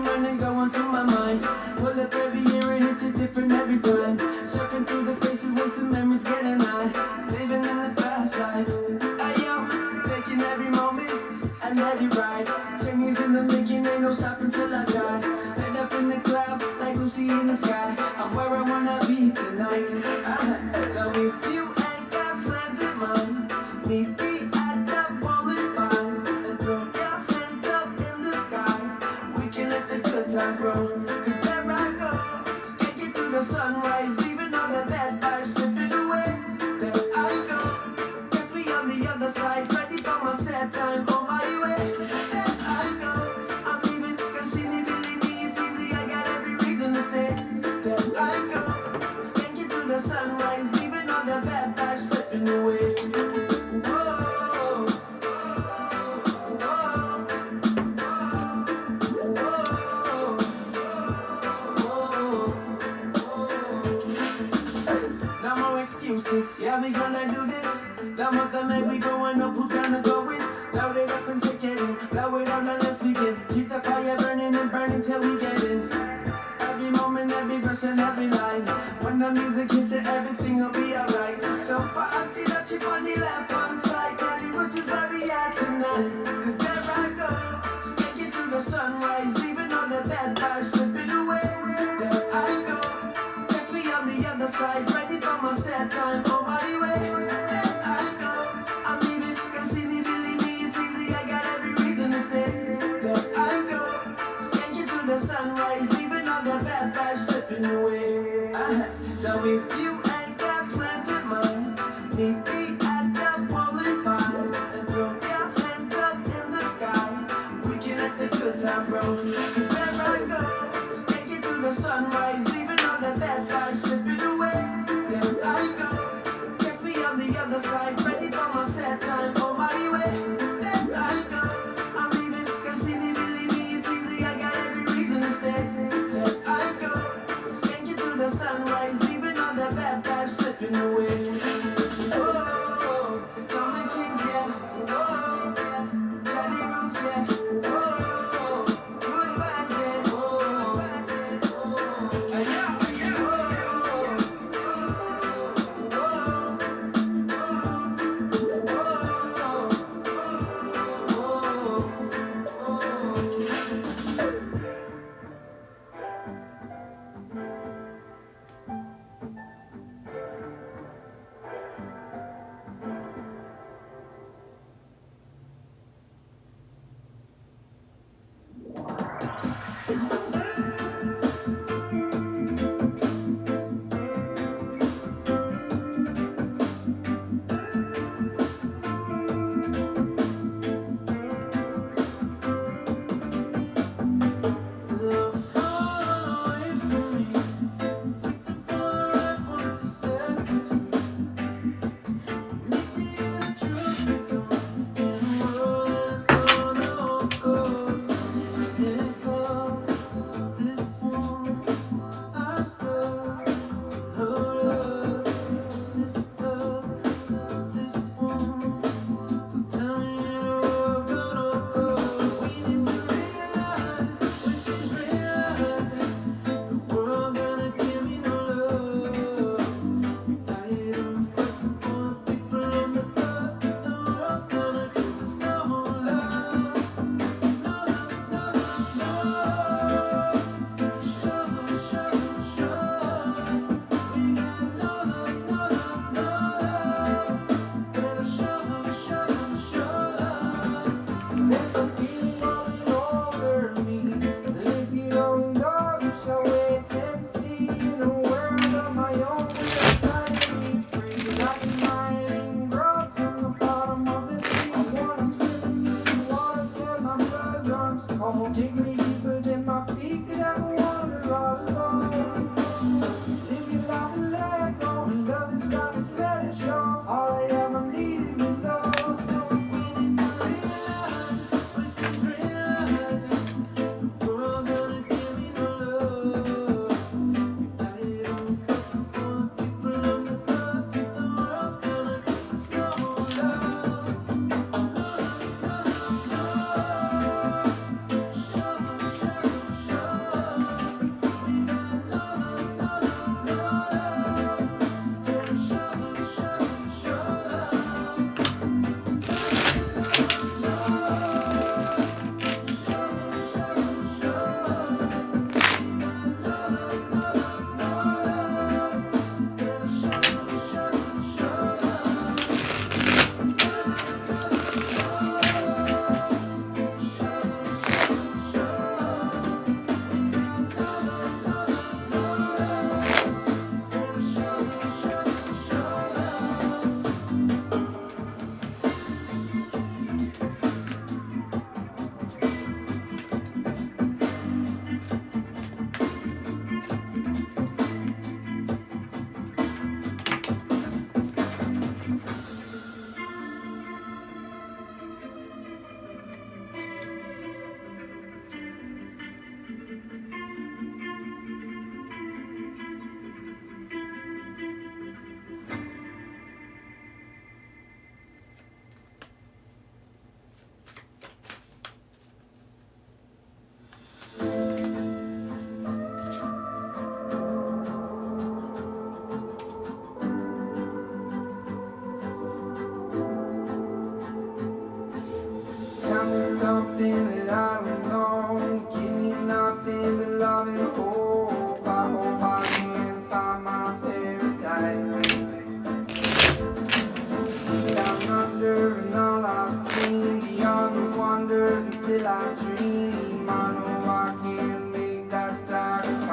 Running, going through my mind. Pull up every year and it's a different every time. Surfing through the faces, wasting memories, getting high. Living in the fast life. Ayo, taking every moment and let it ride. 10 years in the making, ain't no stopping till I die. Head up in the clouds, like Lucy in the sky. I'm where I wanna be tonight. Tell me if you ain't got plans in mind. Meet me at the bowling line and throw your hands up in the sky. We can let the good time grow. Cause there I go, skating through the sunrise, leaving all the bad vibes slipping away. There I go, guess me on the other side, ready for my sad time on my way. There I go, I'm leaving, cause see me, believe me, it's easy, I got every reason to stay. There I go, skating through the sunrise, leaving all the bad vibes slipping away. Yeah, we gonna do this. The month that make we going up, who's gonna go with? Load it up and take it in. Blow it on and let's begin. Keep the fire burning and burning till we get in. Every moment, every verse and every line. When the music hits it, everything will be alright. So fast, see that chip on the left hand side. Tell you what you where we at tonight. Cause there I go, skating through the sunrise, leaving all the bad vibes slipping away. There I go, guess me on the other side, ready for my sad time on my way. There I go, I'm leaving, cause see me, believe me, it's easy, I got every reason to stay. There I go, skating through the sunrise, leaving all the bad vibes slipping away. So if you ain't got plans in mind, meet me at the bowling line and throw your hands up in the sky. We can let the good time roll. Cause there I go, skating through the sunrise, leaving all the bad vibes slipping away. There I go, guess me on the other side, ready for my sad time on my way. There I go, I'm leaving, cause see me, believe me, it's easy, I got every reason to stay. There I go, skating through the sunrise, leaving all the bad vibes slipping away. Oh, it's Common Kings, yeah. Oh, Cali Roots, yeah. Oh, good band, yeah. Oh,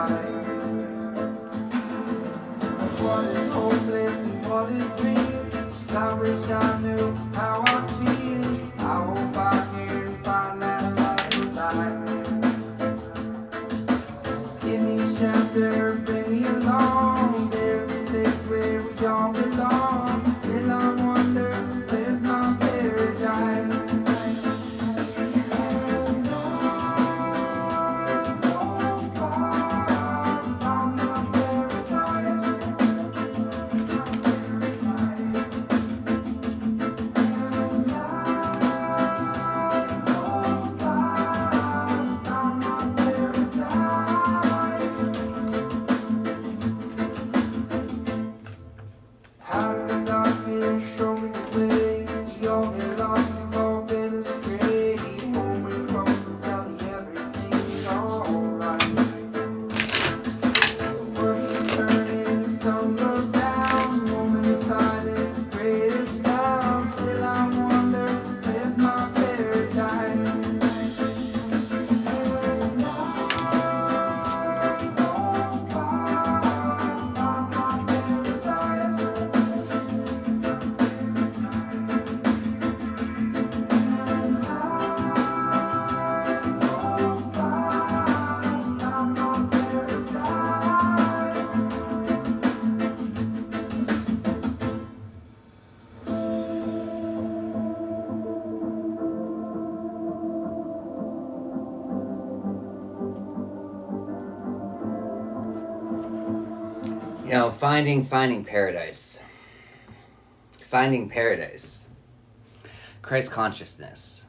paradise. What is hopeless and what is real? I wish I knew how I feel. I hope I can find that light inside. Give me shelter, bring me along. There's a place where we all belong. Still I wonder, where's my paradise? You know, finding paradise. Finding paradise. Christ consciousness.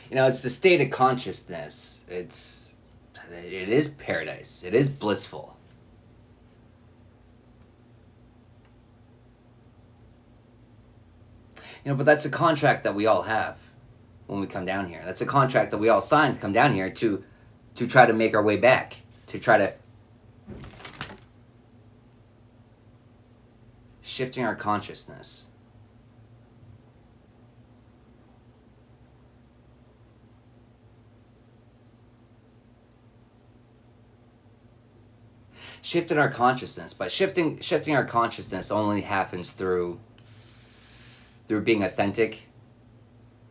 You know, it's the state of consciousness. It is paradise. It is blissful. You know, but that's a contract that we all have when we come down here. That's a contract that we all signed to come down here to try to make our way back. To try to shifting our consciousness. Shifting our consciousness, but shifting our consciousness only happens through being authentic,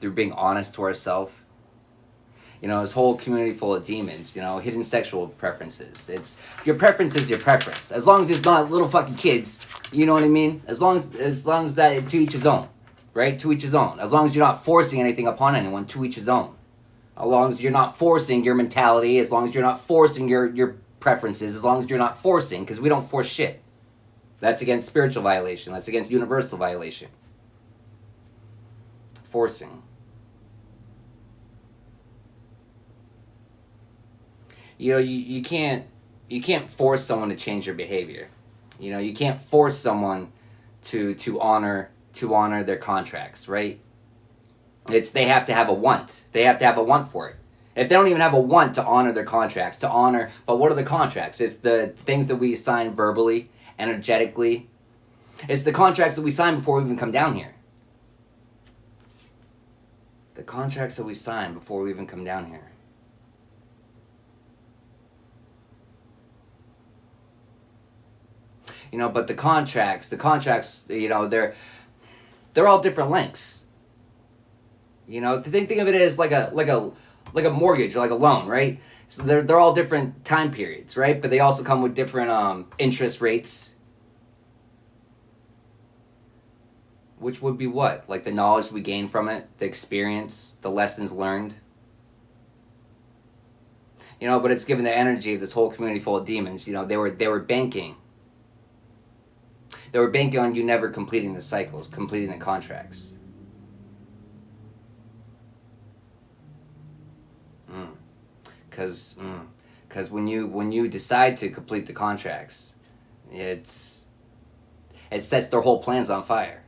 through being honest to ourselves. You know, this whole community full of demons, you know, hidden sexual preferences. It's, your preference is your preference. As long as it's not little fucking kids, you know what I mean? As long as that, to each his own, right? To each his own. As long as you're not forcing anything upon anyone, to each his own. As long as you're not forcing your mentality, as long as you're not forcing your preferences, as long as you're not forcing, because we don't force shit. That's against spiritual violation. That's against universal violation. Forcing. You know, you can't force someone to change their behavior. You know, you can't force someone to honor their contracts, right? They have to have a want. They have to have a want for it. If they don't even have a want to honor their contracts, but what are the contracts? It's the things that we sign verbally, energetically. It's the contracts that we sign before we even come down here. The contracts that we sign before we even come down here. You know, but the contracts, you know, they're all different lengths. You know, think of it as like a mortgage or like a loan, right? So they're all different time periods, right? But they also come with different interest rates. Which would be what? Like the knowledge we gain from it, the experience, the lessons learned. You know, but it's given the energy of this whole community full of demons. You know, they were banking. They were banking on you never completing the cycles, completing the contracts. Because when you decide to complete the contracts, it sets their whole plans on fire.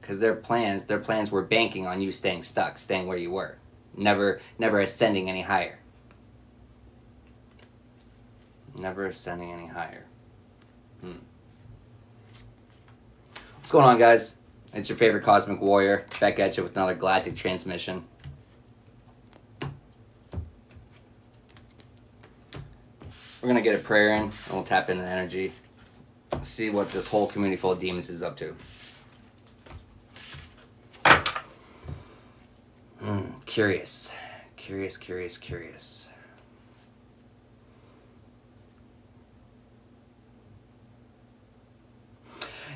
Because their plans were banking on you staying stuck, staying where you were, never ascending any higher. Never ascending any higher. What's going on, guys? It's your favorite Cosmic Warrior, back at you with another galactic transmission. We're going to get a prayer in, and we'll tap into the energy. See what this whole community full of demons is up to. Curious. Curious, curious, curious.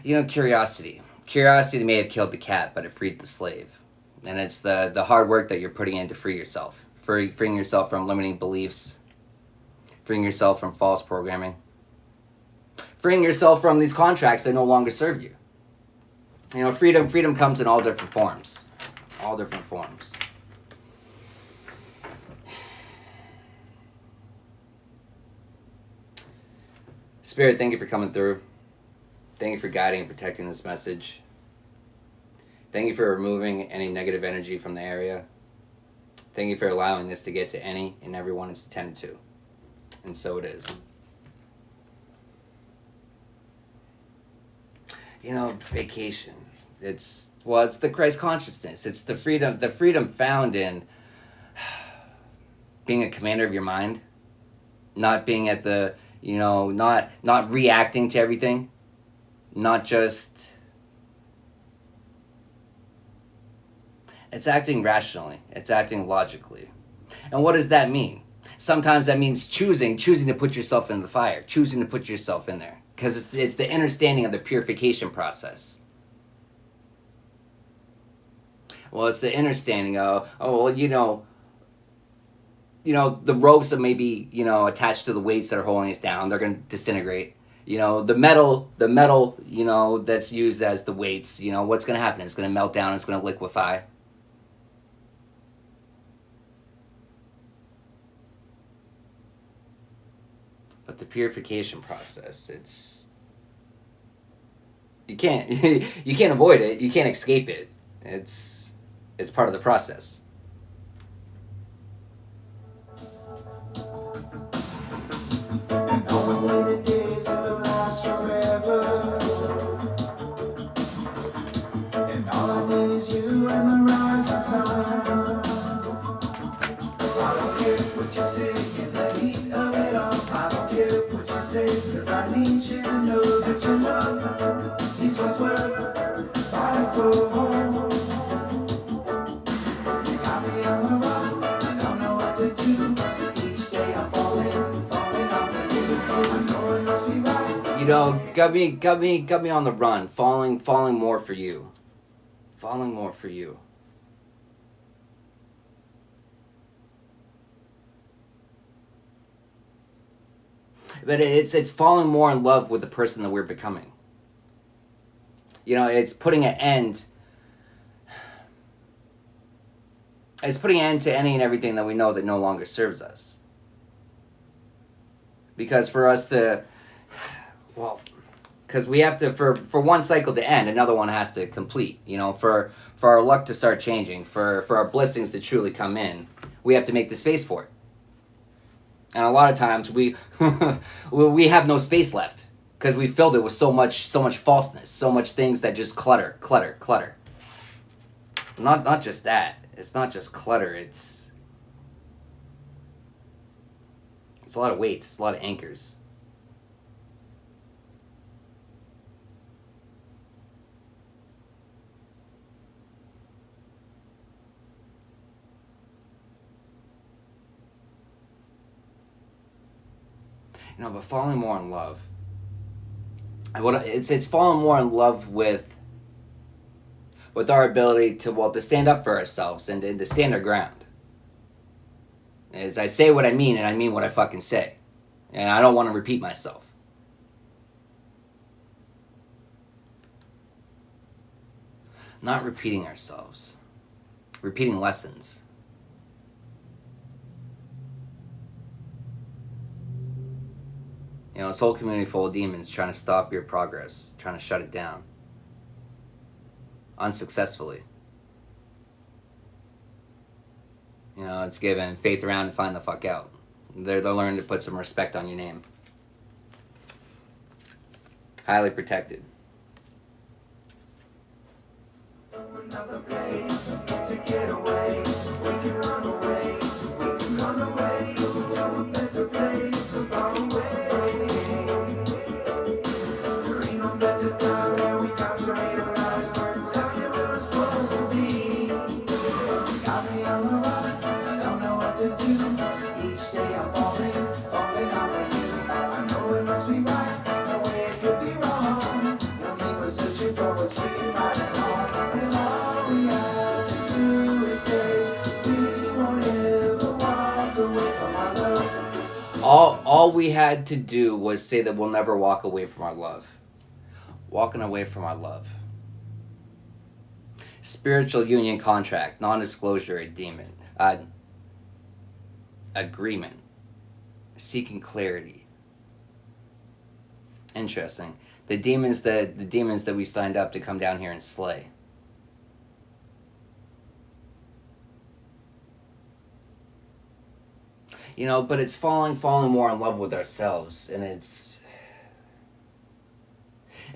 You know, curiosity. Curiosity may have killed the cat, but it freed the slave. And it's the hard work that you're putting in to free yourself. Freeing yourself from limiting beliefs. Freeing yourself from false programming. Freeing yourself from these contracts that no longer serve you. You know, freedom comes in all different forms. All different forms. Spirit, thank you for coming through. Thank you for guiding and protecting this message. Thank you for removing any negative energy from the area. Thank you for allowing this to get to any and everyone it's intended to. And so it is. You know, vacation. It's the Christ consciousness. It's the freedom found in being a commander of your mind. Not being at the, you know, not reacting to everything. Not just... It's acting rationally. It's acting logically. And what does that mean? Sometimes that means choosing to put yourself in the fire. Choosing to put yourself in there. Because it's the understanding of the purification process. Well, it's the understanding of, oh, well, you know, the ropes that may be, you know, attached to the weights that are holding us down, they're going to disintegrate. You know, the metal, you know, that's used as the weights, you know, what's going to happen? It's going to melt down, it's going to liquefy. But the purification process, you can't avoid it, you can't escape it. It's part of the process. And knowing when the days it'll last forever. And all I need is you and the rising sun. I don't care what you say in the heat of it all. I don't care what you say, cause I need you to know that your love is what's worth fighting for. You got me on the run, I don't know what to do. Each day I'm falling off of you. I know it must be right. You know, got me on the run, falling more for you. Falling more for you. But it's falling more in love with the person that we're becoming. You know, it's putting an end. It's putting an end to any and everything that we know that no longer serves us. Because for us to, well, because we have to, for one cycle to end, another one has to complete. You know, for our luck to start changing, for our blessings to truly come in, we have to make the space for it. And a lot of times we we have no space left because we filled it with so much falseness, so much things that just clutter. Not just that. It's not just clutter. It's a lot of weights. It's a lot of anchors. You know, but falling more in love. It's falling more in love with our ability to stand up for ourselves and to stand our ground. As I say what I mean, and I mean what I fucking say. And I don't want to repeat myself. Not repeating ourselves. Repeating lessons. You know, this whole community full of demons trying to stop your progress, trying to shut it down. Unsuccessfully. You know, it's given faith around and find the fuck out. They're learning to put some respect on your name. Highly protected. Another place to get away. We can run away. We can run away to a better place. So far away. each day I'm falling off of you. I know it must be right, no way it could be wrong. No need for searching for what's sweet right and wrong. And all we have to do is say we won't ever walk away from our love. All we had to do was say that we'll never walk away from our love. Walking away from our love. Spiritual union contract, non-disclosure agreement, seeking clarity. Interesting. The demons that we signed up to come down here and slay. You know, but it's falling more in love with ourselves, and it's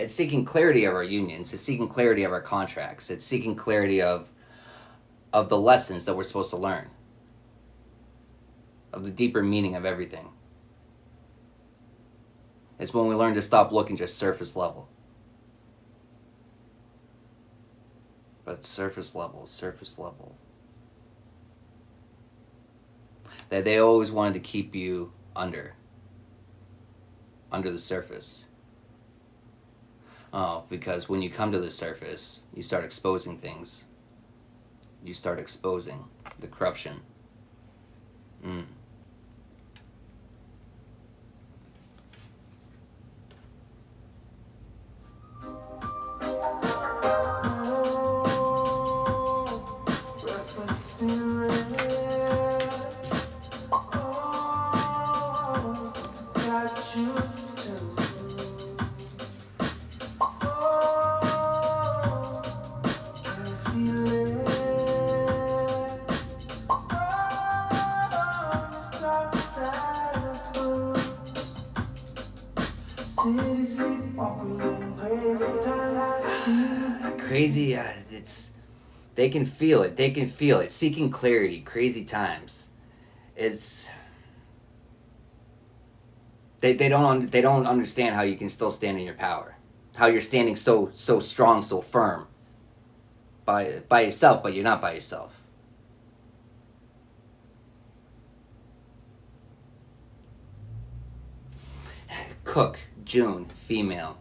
seeking clarity of our unions. It's seeking clarity of our contracts. It's seeking clarity of the lessons that we're supposed to learn, of the deeper meaning of everything. It's when we learn to stop looking just surface level. But surface level. That they always wanted to keep you under the surface. Oh, because when you come to the surface, you start exposing things. You start exposing the corruption. Restless spirit. Got you too. Can feel it. Dark side of blue. City sleepwalking, crazy times. Crazy, they can feel it. Seeking clarity, crazy times. They don't understand how you can still stand in your power, how you're standing so strong, so firm by yourself, but you're not by yourself. Cook, June, female.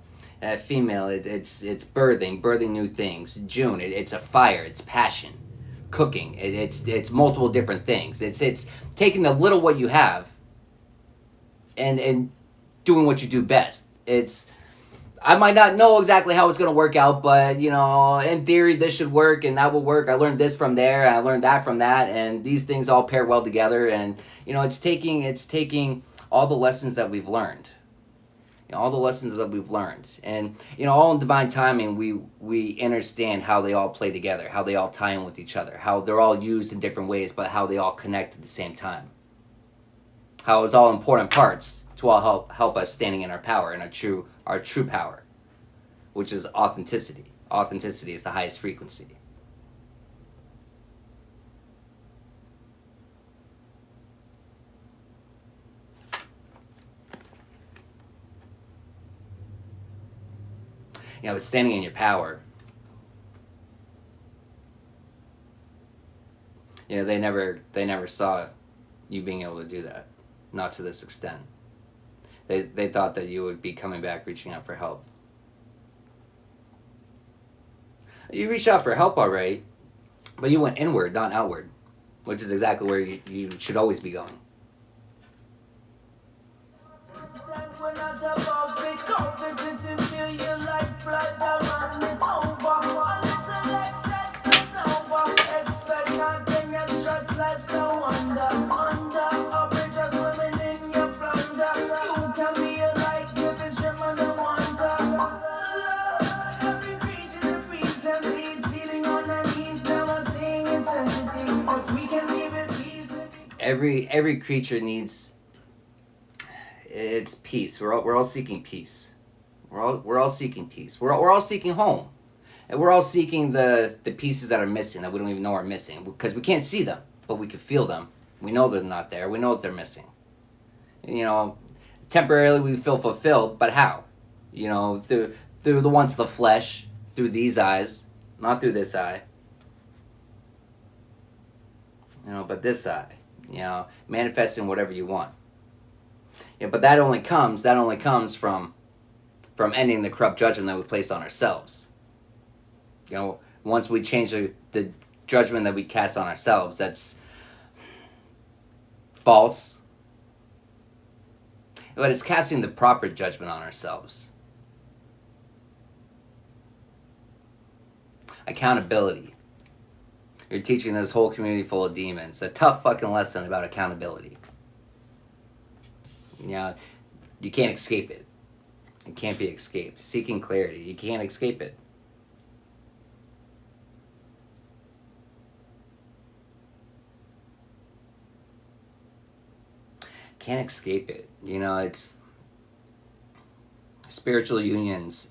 Female, it's birthing new things. June, it's a fire, it's passion. Cooking, it's multiple different things. It's taking the little what you have and doing what you do best. I might not know exactly how it's going to work out, but, you know, in theory, this should work and that will work. I learned this from there, and I learned that from that, and these things all pair well together. And, you know, it's taking all the lessons that we've learned. You know, all the lessons that we've learned. And, you know, all in divine timing, we understand how they all play together, how they all tie in with each other, how they're all used in different ways, but how they all connect at the same time. How it's all important parts to all help us standing in our power, and our true power, which is authenticity. Authenticity is the highest frequency. You know, but standing in your power, you know, they never saw you being able to do that. Not to this extent. They thought that you would be coming back, reaching out for help. You reached out for help, all right, but you went inward, not outward, which is exactly where you should always be going. Every creature needs its peace. We're all seeking peace. We're all seeking peace. We're all seeking home, and we're all seeking the pieces that are missing, that we don't even know are missing, because we can't see them, but we can feel them. We know they're not there. We know that they're missing. You know, temporarily we feel fulfilled, but how? You know, through the ones of the flesh, through these eyes, not through this eye. You know, but this eye. You know, manifesting whatever you want. Yeah, but that only comes from ending the corrupt judgment that we place on ourselves. You know, once we change the judgment that we cast on ourselves, that's false. But it's casting the proper judgment on ourselves. Accountability. You're teaching this whole community full of demons a tough fucking lesson about accountability. You know, you can't escape it. It can't be escaped. Seeking clarity, you can't escape it. Can't escape it. You know, it's spiritual unions,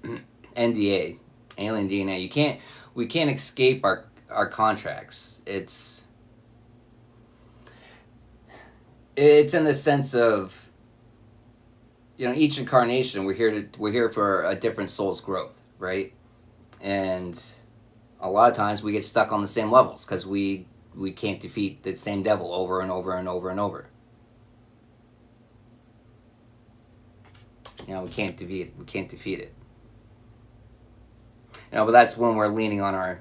NDA, alien DNA. We can't escape our contracts. It's in the sense of, you know, each incarnation we're here for a different soul's growth, right? And a lot of times we get stuck on the same levels because we can't defeat the same devil over and over and over and over. You know, we can't defeat it. You know, but that's when we're leaning on our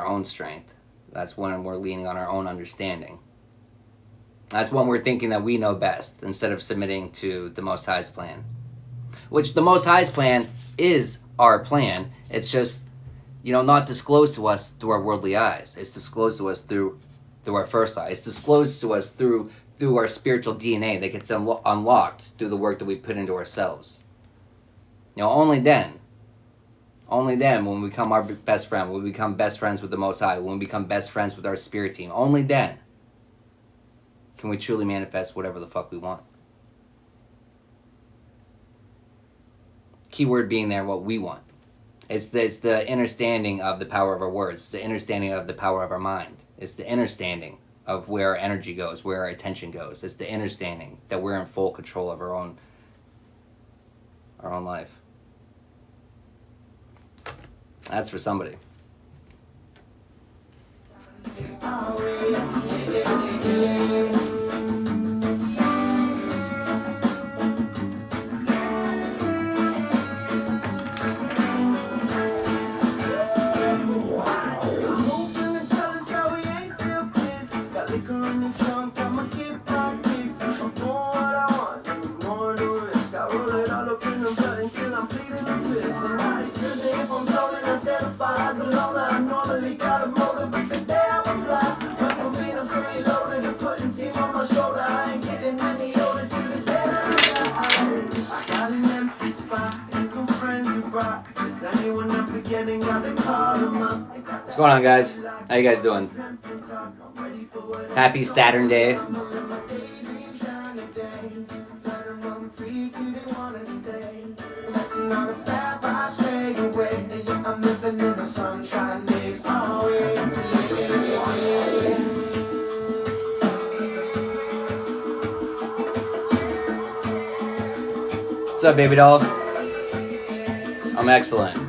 own strength. That's when we're leaning on our own understanding. That's when we're thinking that we know best instead of submitting to the Most High's plan. Which the Most High's plan is our plan. It's just, you know, not disclosed to us through our worldly eyes. It's disclosed to us through our first eye. It's disclosed to us through our spiritual DNA that gets unlocked through the work that we put into ourselves. You know, only then when we become our best friend, when we become best friends with the Most High, when we become best friends with our spirit team, only then can we truly manifest whatever the fuck we want. Keyword being there, what we want. It's the understanding of the power of our words. It's the understanding of the power of our mind. It's the understanding of where our energy goes, where our attention goes. It's the understanding that we're in full control of our own life. That's for somebody. What's going on, guys? How you guys doing? Happy Saturn Day. What's up, baby doll? I'm excellent.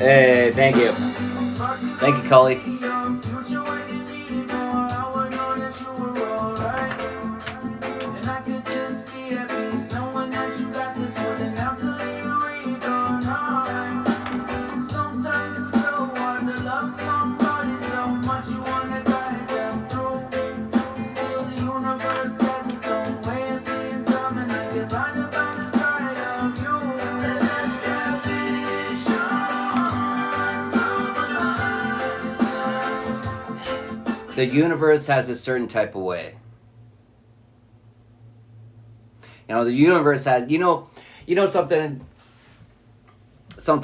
Hey, thank you. Thank you, Cully. The universe has a certain type of way. You know, the universe has, you know something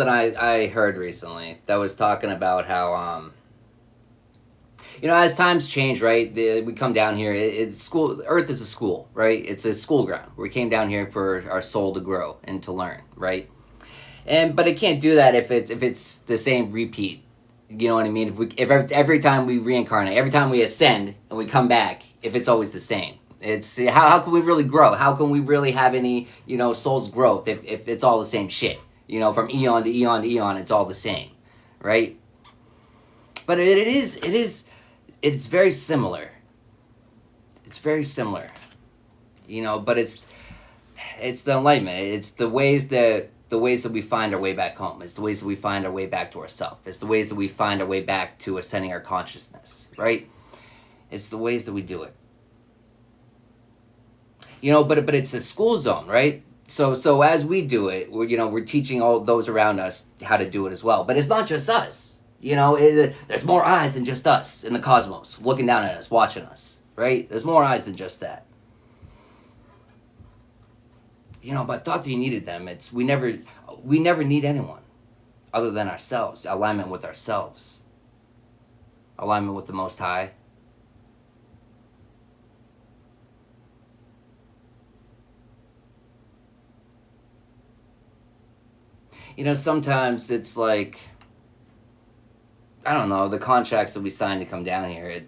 I heard recently that was talking about how, you know, as times change, right, we come down here, it's school, Earth is a school, right? It's a school ground. We came down here for our soul to grow and to learn, right? But it can't do that if it's the same repeat. You know what I mean? If every time we reincarnate, every time we ascend and we come back, if it's always the same, it's how can we really grow? How can we really have any, you know, soul's growth if it's all the same shit? You know, from eon to eon to eon, it's all the same, right? But it's very similar. It's very similar, you know. But it's the enlightenment. It's the ways that we find our way back home. It's the ways that we find our way back to ourselves. It's the ways that we find our way back to ascending our consciousness, right? It's the ways that we do it. You know, but it's a school zone, right? So as we do it, we're teaching all those around us how to do it as well. But it's not just us. You know, there's more eyes than just us in the cosmos, looking down at us, watching us, right? There's more eyes than just that. You know, but I thought that you needed them. We never need anyone other than ourselves. Alignment with ourselves. Alignment with the Most High. You know, sometimes it's like, I don't know, the contracts that we signed to come down here,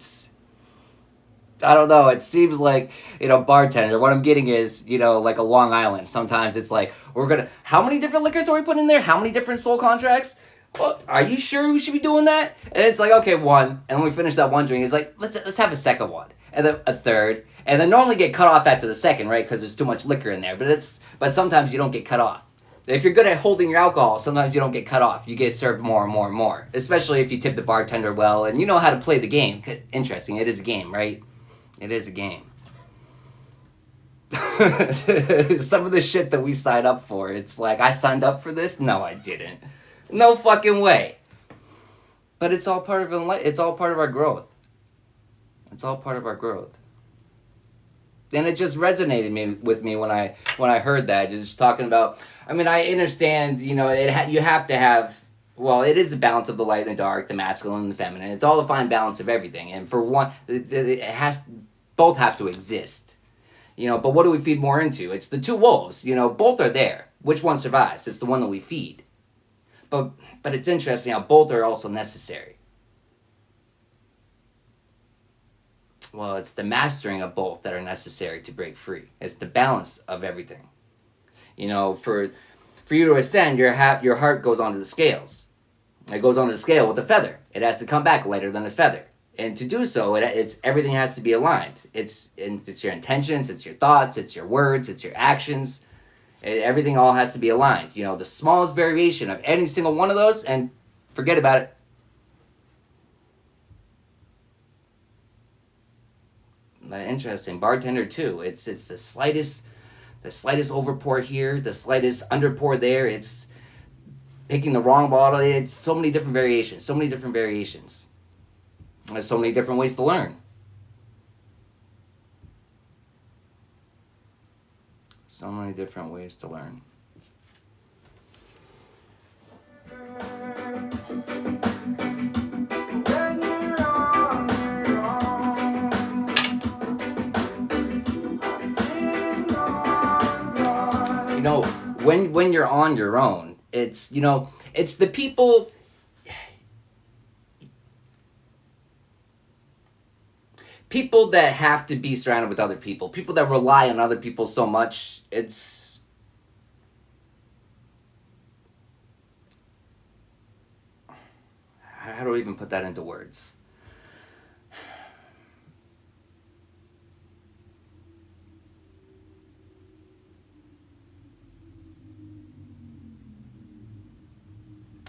I don't know, it seems like, you know, bartender, what I'm getting is, you know, like a Long Island. Sometimes it's like, how many different liquors are we putting in there? How many different soul contracts? Well, are you sure we should be doing that? And it's like, okay, one. And when we finish that one drink, it's like, let's have a second one. And then a third. And then normally get cut off after the second, right? Because there's too much liquor in there. But sometimes you don't get cut off. If you're good at holding your alcohol, sometimes you don't get cut off. You get served more and more and more. Especially if you tip the bartender well and you know how to play the game. Interesting, it is a game, right? It is a game. Some of the shit that we sign up for, it's like, I signed up for this? No, I didn't. No fucking way. But it's all part of it's all part of our growth. It's all part of our growth. And it just resonated with me when I heard that. Just talking about, I mean, I understand, you know, you have to have, well, it is the balance of the light and the dark, the masculine and the feminine. It's all the fine balance of everything. And for one, both have to exist. You know, but what do we feed more into? It's the two wolves. You know, both are there. Which one survives? It's the one that we feed. But it's interesting how both are also necessary. Well, it's the mastering of both that are necessary to break free. It's the balance of everything. You know, for you to ascend, your heart goes onto the scales. It goes onto the scale with a feather. It has to come back lighter than a feather. And to do so, it's everything has to be aligned. It's your intentions, it's your thoughts, it's your words, it's your actions. Everything all has to be aligned. You know, the smallest variation of any single one of those, and forget about it. Interesting. Bartender too. It's the slightest overpour here, the slightest underpour there. It's picking the wrong bottle. It's so many different variations. So many different variations. There's so many different ways to learn. So many different ways to learn. You know, when you're on your own, it's, you know, it's the people that have to be surrounded with other people that rely on other people so much. It's how do I even put that into words?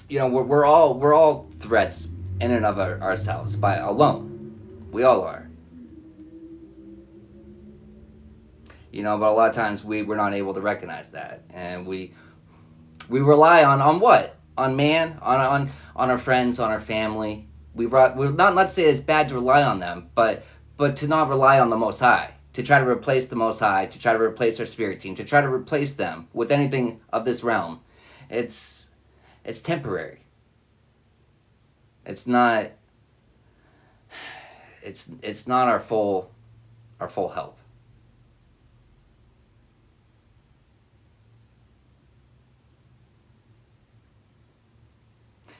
You know, we're all threats in and of ourselves by alone. We all are. You know, but a lot of times we're not able to recognize that, and we rely on what? On man, on our friends, on our family. We're not to say it's bad to rely on them, but to not rely on the Most High, to try to replace the Most High, to try to replace our spirit team, to try to replace them with anything of this realm. It's temporary. It's not. It's not our full help.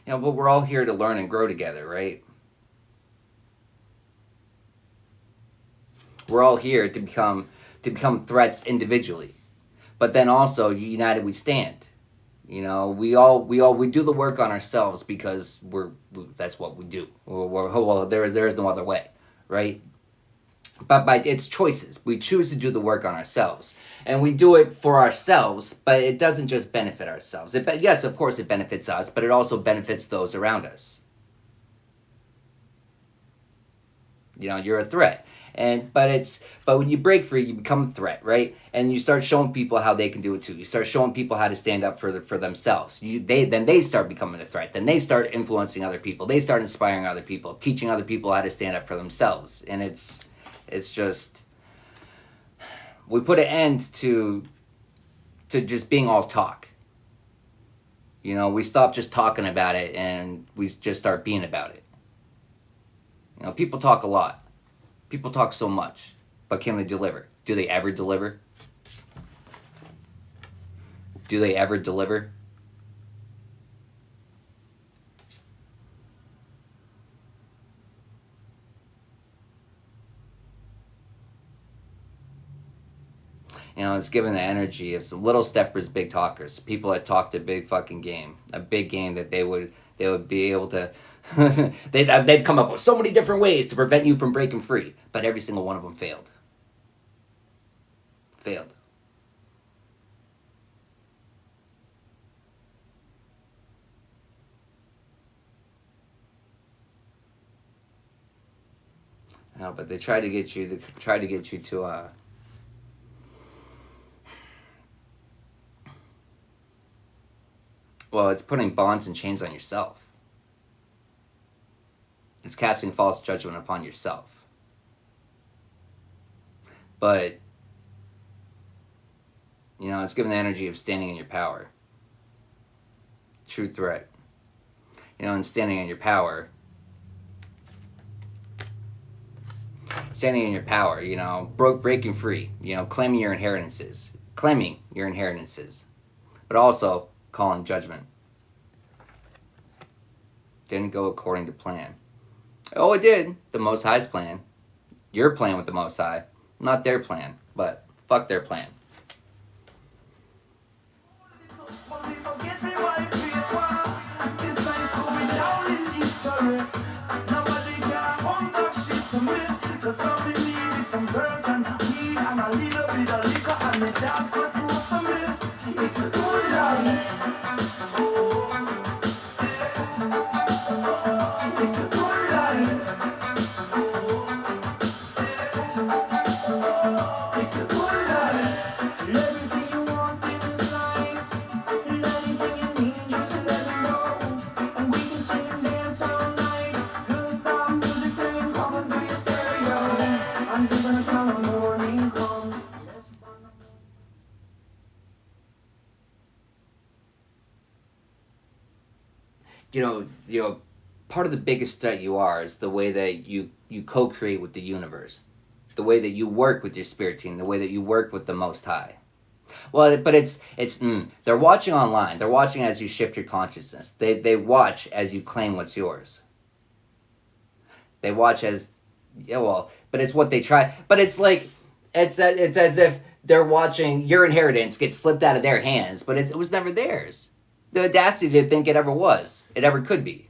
You know, but we're all here to learn and grow together, right? We're all here to become threats individually, but then also united we stand. You know, we do the work on ourselves because that's what we do. Well, there is no other way, right? But by it's choices. We choose to do the work on ourselves, and we do it for ourselves. But it doesn't just benefit ourselves. Yes, of course, it benefits us, but it also benefits those around us. You know, you're a threat. But when you break free, you become a threat, right? And you start showing people how they can do it too. You start showing people how to stand up for themselves. Then they start becoming a threat. Then they start influencing other people. They start inspiring other people, teaching other people how to stand up for themselves. And it's just, we put an end to just being all talk. You know, we stop just talking about it and we just start being about it. You know, people talk a lot. People talk so much, but can they deliver? Do they ever deliver? Do they ever deliver? You know, it's given the energy of some little steppers, big talkers. People that talked a big fucking game. A big game that they would be able to... they've come up with so many different ways to prevent you from breaking free, but every single one of them failed. No, but they try to get you to well, it's putting bonds and chains on yourself. It's casting false judgment upon yourself. But, you know, it's given the energy of standing in your power. True threat. You know, and standing in your power, you know, breaking free, you know, claiming your inheritances, but also calling judgment. Didn't go according to plan. Oh, it did. The Most High's plan. Your plan with the Most High. Not their plan, but fuck their plan. You know, part of the biggest threat you are is the way that you co-create with the universe, the way that you work with your spirit team, the way that you work with the Most High. Well, but they're watching online. They're watching as you shift your consciousness. They watch as you claim what's yours. They watch as, yeah, well, but it's what they try. But it's like, it's as if they're watching your inheritance get slipped out of their hands, but it was never theirs. The audacity to think it ever was. It ever could be.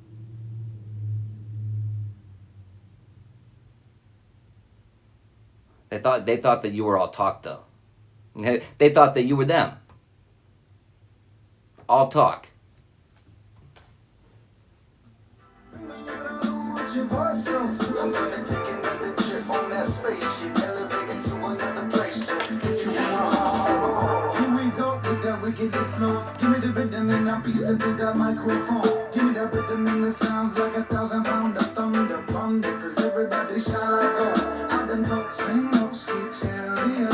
They thought that you were all talk though. They thought that you were them. All talk. Give me the rhythm and a piece to do that microphone. Give me the rhythm and the sounds like 1,000 pound of thunder. Thunder, cause everybody shine like gold. I've been told, swing no sweet chariot.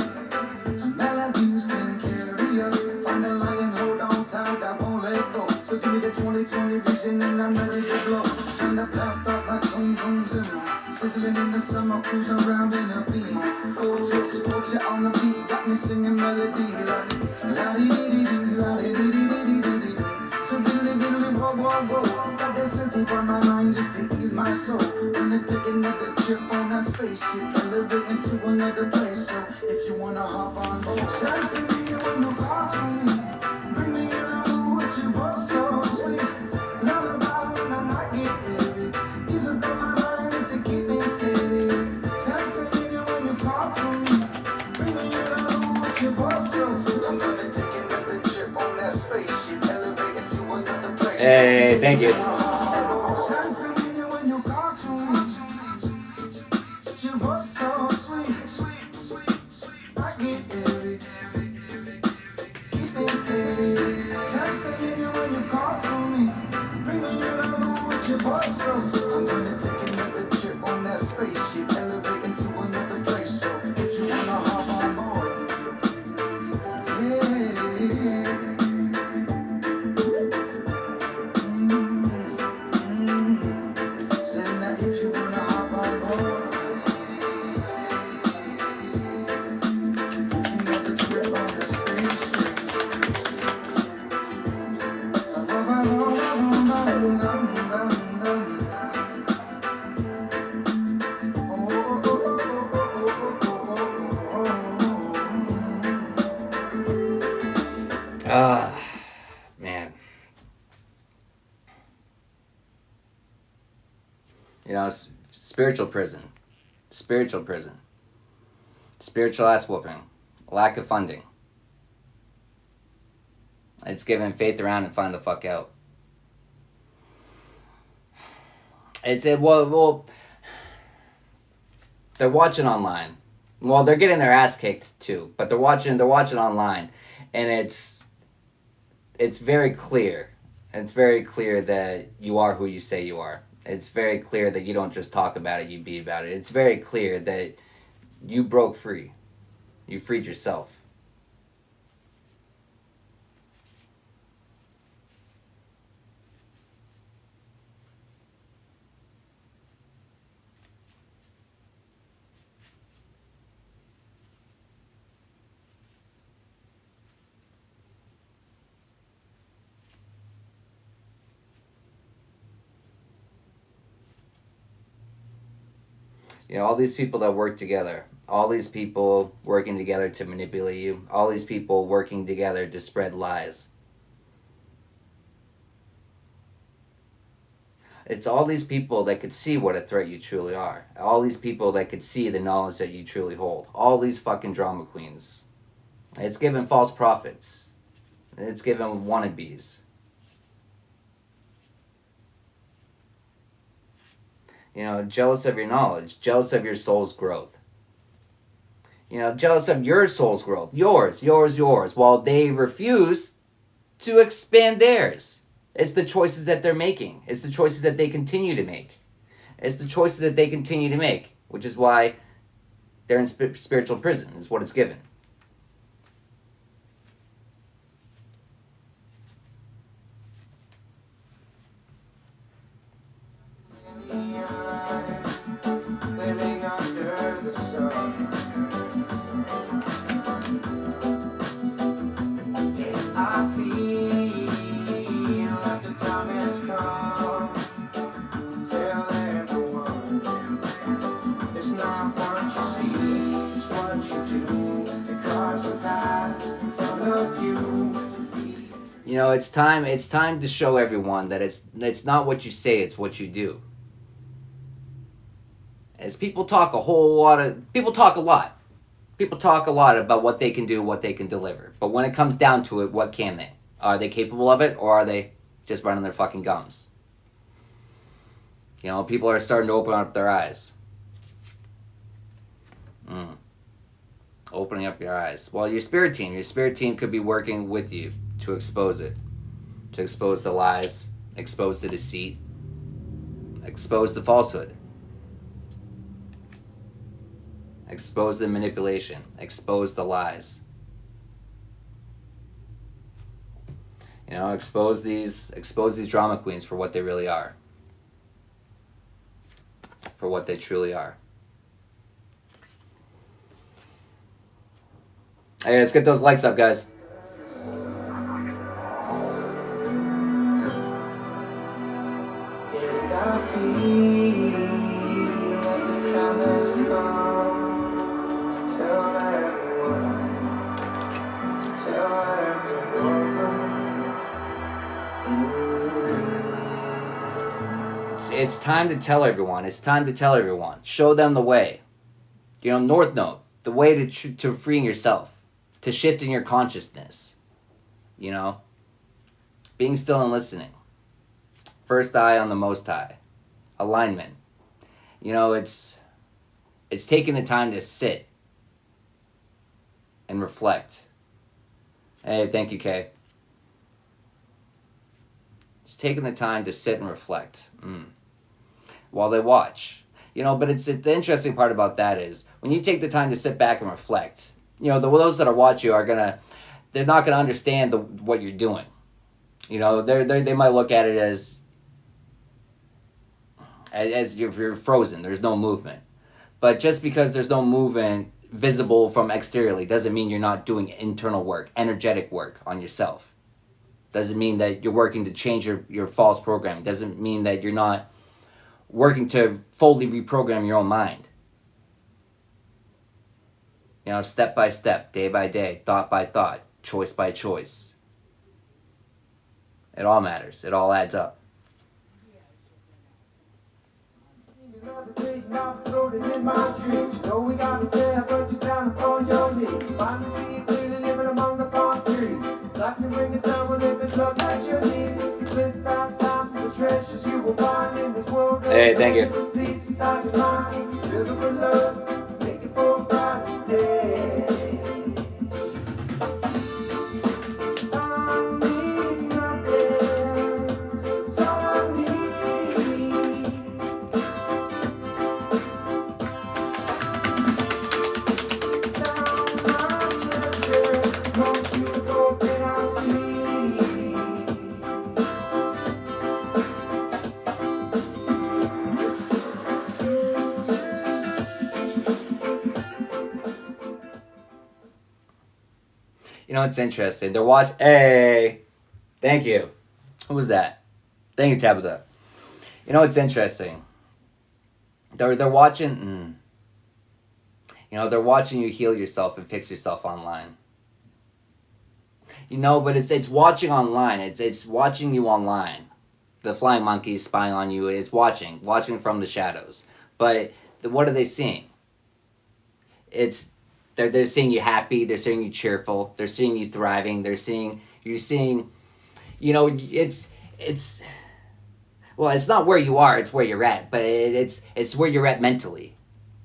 And melodies can carry us. Find a lion, hold on tight, I won't let go. So give me the 20/20 vision and I'm ready to blow. And the blast off like zoom, zoom, zimmer. Sizzling in the summer, cruising around in a beamer. Oh, sports you on the beat, got me singing melody like la-dee-dee-dee-dee, la-dee-dee-dee-dee-dee-dee. So diddly-diddly, whoa, got that sense on my mind just to ease my soul. Gonna take another trip on that spaceship, elevating to another place. So if you wanna hop on board, shine to me when you call to me. Bring me in a mood with your voice so sweet. Lullaby when I not get heavy. Use up on my mind just to keep me steady. Shine to me when you call to me. Bring me in a mood with your voice so sweet. I'm gonna take another trip on that spaceship, elevating to another place. Hey, thank you. Shine to me when you call to me. Your voice so sweet. I get heavy. Keep it steady. Shine to me when you call to me. Bring me in a room with your voice so sweet. I'm gonna take another trip on that spaceship, elevating to another place. So if you wanna hop on board, yeah. Say now if you wanna hop on board, take another trip on that spaceship. Man. You know, spiritual prison. Spiritual prison. Spiritual ass whooping. Lack of funding. It's giving faith around and find the fuck out. Well, they're watching online. Well, they're getting their ass kicked too, but they're watching online, and it's very clear. It's very clear that you are who you say you are. It's very clear that you don't just talk about it, you be about it. It's very clear that you broke free. You freed yourself. You know, all these people that work together, all these people working together to manipulate you, all these people working together to spread lies. It's all these people that could see what a threat you truly are. All these people that could see the knowledge that you truly hold. All these fucking drama queens. It's given false prophets. It's given wannabes. You know, jealous of your knowledge, jealous of your soul's growth. You know, jealous of your soul's growth, yours, while they refuse to expand theirs. It's the choices that they're making. It's the choices that they continue to make. It's the choices that they continue to make, which is why they're in spiritual prison, is what it's given. Living under the sun. I feel like the time has come to tell everyone it's not what you see, it's what you do. The cars are packed in front of you. You know, it's time to show everyone that it's not what you say, it's what you do. As people talk a lot. People talk a lot about what they can do, what they can deliver. But when it comes down to it, what can they? Are they capable of it, or are they just running their fucking gums? You know, people are starting to open up their eyes. Opening up your eyes. Well, your spirit team could be working with you to expose it. To expose the lies, expose the deceit, expose the falsehood, expose the manipulation, expose the lies. You know, expose these drama queens for what they really are. For what they truly are. Hey, let's get those likes up, guys. It's time to tell everyone. It's time to tell everyone. Show them the way. You know, North Node, the way to freeing yourself, to shifting your consciousness. You know, being still and listening. First eye on the Most High. Alignment. You know, it's taking the time to sit and reflect. Hey, thank you, Kay. It's taking the time to sit and reflect while they watch. You know, but it's the interesting part about that is when you take the time to sit back and reflect, you know, those that are watching you they're not gonna understand what you're doing. You know, they might look at it as you're frozen. There's no movement. But just because there's no movement visible from exteriorly doesn't mean you're not doing internal work, energetic work on yourself. Doesn't mean that you're working to change your false programming. Doesn't mean that you're not working to fully reprogram your own mind. You know, step by step, day by day, thought by thought, choice by choice. It all matters. It all adds up. In my dreams, so we gotta say I put you down upon your knees. Finally see you clearly living among the palm trees. Life can bring us down when if it's love that you need. Slip past time for the treasures you will find in this world. Hey, thank you. Peace inside your mind, live for love, make it for a brighter day. You know, it's interesting. They're watching. Hey, thank you. Who was that? Thank you, Tabitha. You know, it's interesting. They're watching. You know, they're watching you heal yourself and fix yourself online. You know, but it's watching online. It's watching you online. The flying monkey is spying on you. It's watching from the shadows. But what are they seeing? They're seeing you happy. They're seeing you cheerful. They're seeing you thriving. You're seeing. You know, it's. Well, it's not where you are. It's where you're at. But it's where you're at mentally.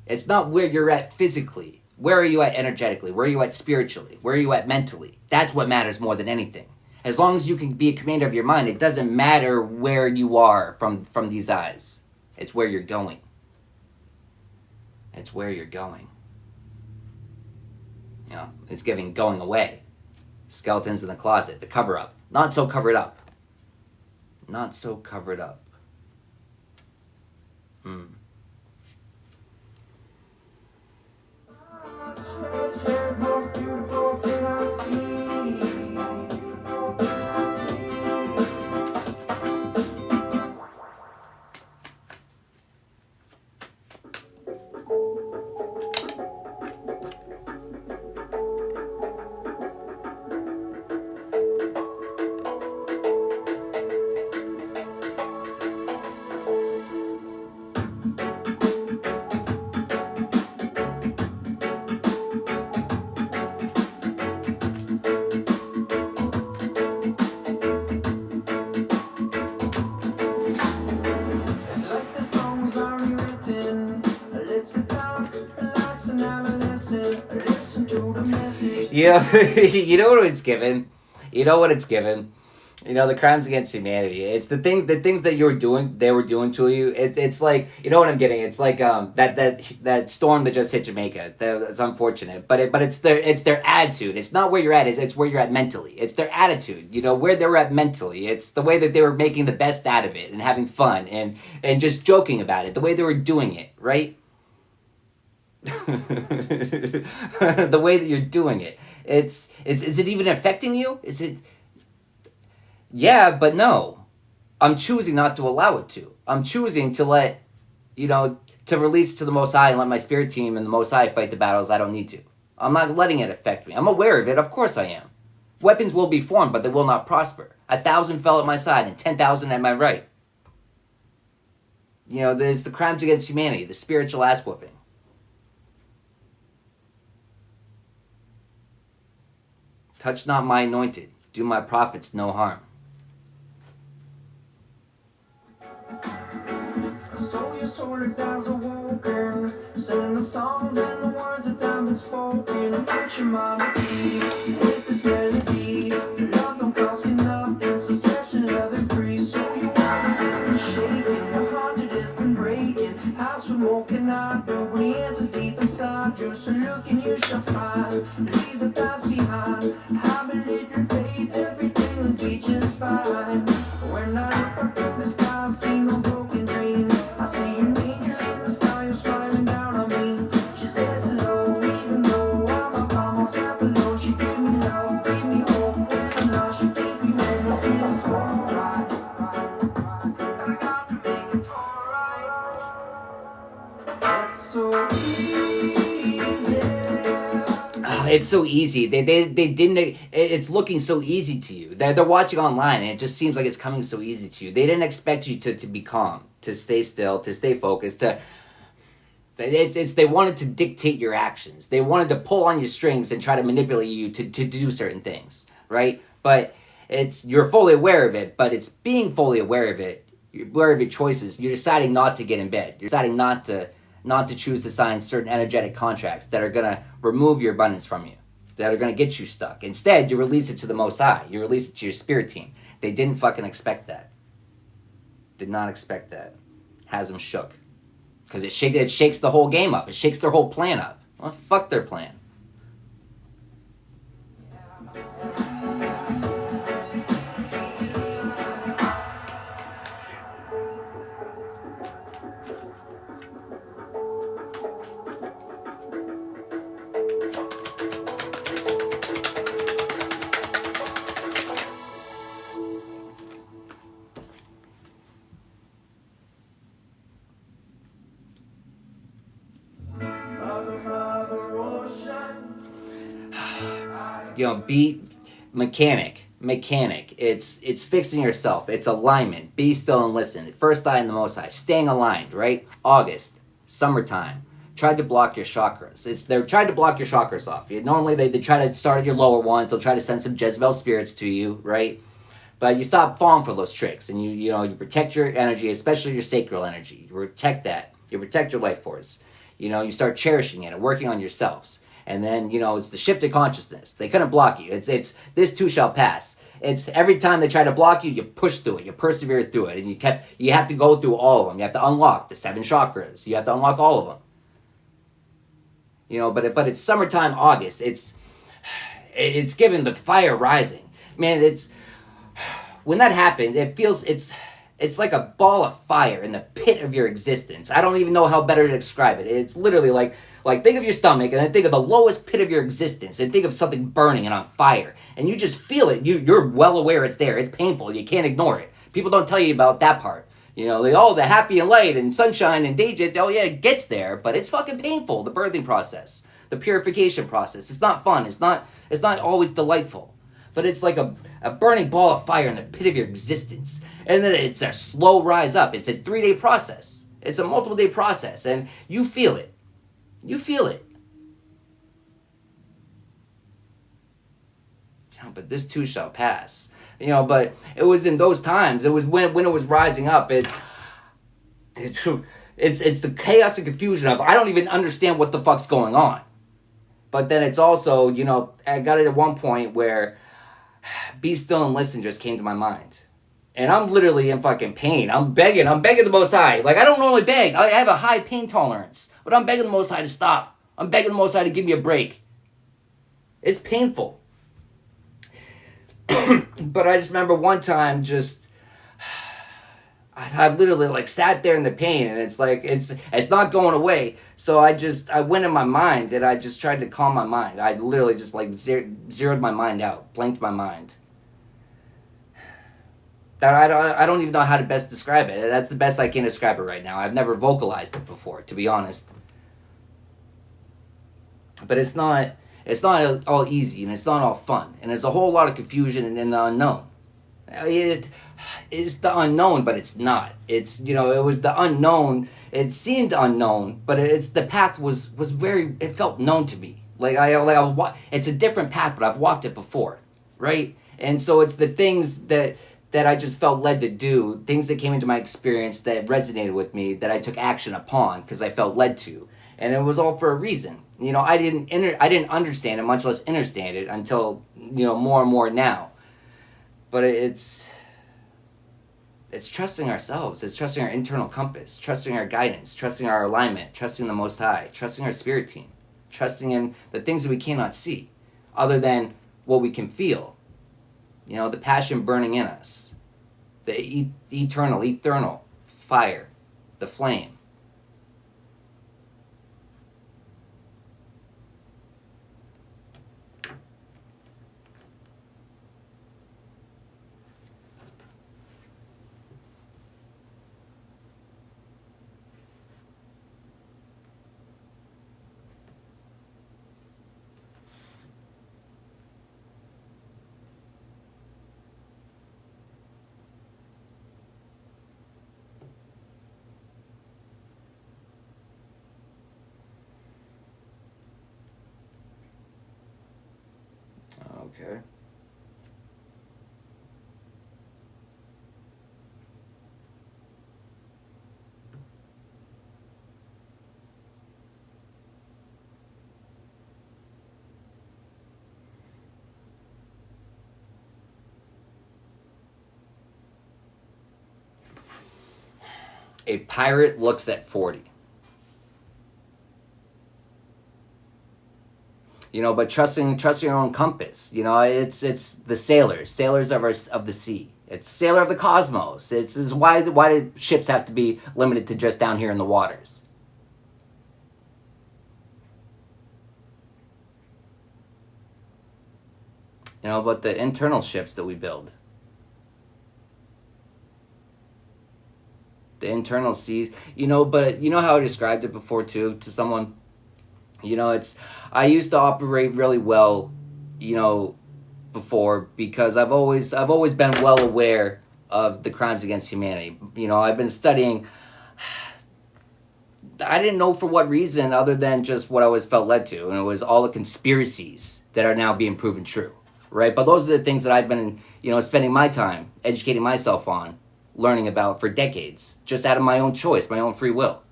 It's not where you're at physically. Where are you at energetically? Where are you at spiritually? Where are you at mentally? That's what matters more than anything. As long as you can be a commander of your mind, it doesn't matter where you are from these eyes. It's where you're going. It's where you're going. You know, it's going away. Skeletons in the closet, the cover up. Not so covered up. Not so covered up. You know, you know what it's given. You know what it's given. You know, the crimes against humanity. It's the things that they were doing to you. It's like, you know what I'm getting. It's like that storm that just hit Jamaica. It's unfortunate, but it's their attitude. It's not where you're at. It's where you're at mentally. It's their attitude. You know, where they're at mentally. It's the way that they were making the best out of it and having fun and just joking about it. The way they were doing it, right? The way that you're doing it. Is it even affecting you? Is it? Yeah, but no. I'm choosing not to allow it to. I'm choosing to let, to release to the Most High and let my spirit team and the Most High fight the battles I don't need to. I'm not letting it affect me. I'm aware of it. Of course I am. Weapons will be formed, but they will not prosper. 1,000 fell at my side and 10,000 at my right. There's the crimes against humanity, the spiritual ass whooping. Touch not my anointed. Do my prophets no harm. So your soul dies awoken, singing the songs and the words that have been spoken. Put your melody with this melody. Your love don't cost you nothing, succession of increase. So your heart has been shaking, your heart it has been breaking. Ask what more can I do when the answer's deep inside you? So look and you shall find, leave the past behind. Have a little faith, everything will be just fine. When I look up in the sky, I see no broken dream. I see an angel in the sky who's smiling down on me. She says hello, even though I'm up by myself alone. She gave me love, gave me hope. When I'm lost, she gave me hope. I feel so right, and I got to make it alright. It's so easy. It's so easy. They didn't. It's looking so easy to you. They're watching online, and it just seems like it's coming so easy to you. They didn't expect you to be calm, to stay still, to stay focused. They wanted to dictate your actions. They wanted to pull on your strings and try to manipulate you to do certain things, right? But you're fully aware of it. But it's being fully aware of it. You're aware of your choices. You're deciding not to get in bed. You're deciding not to choose to sign certain energetic contracts that are going to remove your abundance from you, that are going to get you stuck. Instead, you release it to the Most High. You release it to your spirit team. They didn't fucking expect that. Did not expect that. Has them shook. Because it shakes the whole game up. It shakes their whole plan up. Well, fuck their plan. Be mechanic. It's fixing yourself. It's alignment. Be still and listen. First eye in the Most High. Staying aligned, right? August, summertime. Tried to block your chakras. They're trying to block your chakras off. Normally they try to start at your lower ones. They'll try to send some Jezebel spirits to you, right? But you stop falling for those tricks, and you protect your energy, especially your sacral energy. You protect that. You protect your life force. You start cherishing it and working on yourselves. And then, it's the shift of consciousness. They couldn't block you. It's this too shall pass. It's every time they try to block you, you push through it. You persevere through it. And you have to go through all of them. You have to unlock the 7 chakras. You have to unlock all of them. But it's summertime, August. It's given the fire rising. Man, when that happens, it feels, it's like a ball of fire in the pit of your existence. I don't even know how better to describe it. It's literally like think of your stomach and then think of the lowest pit of your existence and think of something burning and on fire. And you just feel it. You're well aware it's there. It's painful. You can't ignore it. People don't tell you about that part. The happy and light and sunshine and daydream. Oh yeah, it gets there, but it's fucking painful. The birthing process, the purification process. It's not fun. It's not always delightful. But it's like a burning ball of fire in the pit of your existence. And then it's a slow rise up. It's a 3-day process. It's a multiple day process. And you feel it. You feel it. But this too shall pass. But it was in those times. It was when it was rising up. It's the chaos and confusion of I don't even understand what the fuck's going on. But then it's also, I got it at one point where be still and listen just came to my mind. And I'm literally in fucking pain. I'm begging the Most High. Like, I don't normally beg. I have a high pain tolerance. But I'm begging the Most High to stop. I'm begging the Most High to give me a break. It's painful. But I just remember one time I literally like sat there in the pain, and it's like, it's not going away. So I went in my mind, and I just tried to calm my mind. I literally just like zeroed my mind out, blanked my mind. That I don't even know how to best describe it. That's the best I can describe it right now. I've never vocalized it before, to be honest. But it's not all easy, and it's not all fun, and there's a whole lot of confusion and in the unknown. It is the unknown, but it's not. It's, it was the unknown. It seemed unknown, but the path was very. It felt known to me. It's a different path, but I've walked it before, right? And so it's the things that I just felt led to do, things that came into my experience that resonated with me, that I took action upon because I felt led to, and it was all for a reason. I didn't understand it, much less understand it, until more and more now. But it's trusting ourselves. It's trusting our internal compass, trusting our guidance, trusting our alignment, trusting the Most High, trusting our spirit team, trusting in the things that we cannot see, other than what we can feel. The passion burning in us, the eternal fire, the flame. Okay. A pirate looks at 40. But trusting your own compass. It's the sailors of the sea. It's sailor of the cosmos. It's why do ships have to be limited to just down here in the waters? But the internal ships that we build, the internal seas. But how I described it before too to someone. I used to operate really well, before, because I've always been well aware of the crimes against humanity. I've been studying. I didn't know for what reason, other than just what I always felt led to, and it was all the conspiracies that are now being proven true, right? But those are the things that I've been, spending my time educating myself on, learning about for decades, just out of my own choice, my own free will,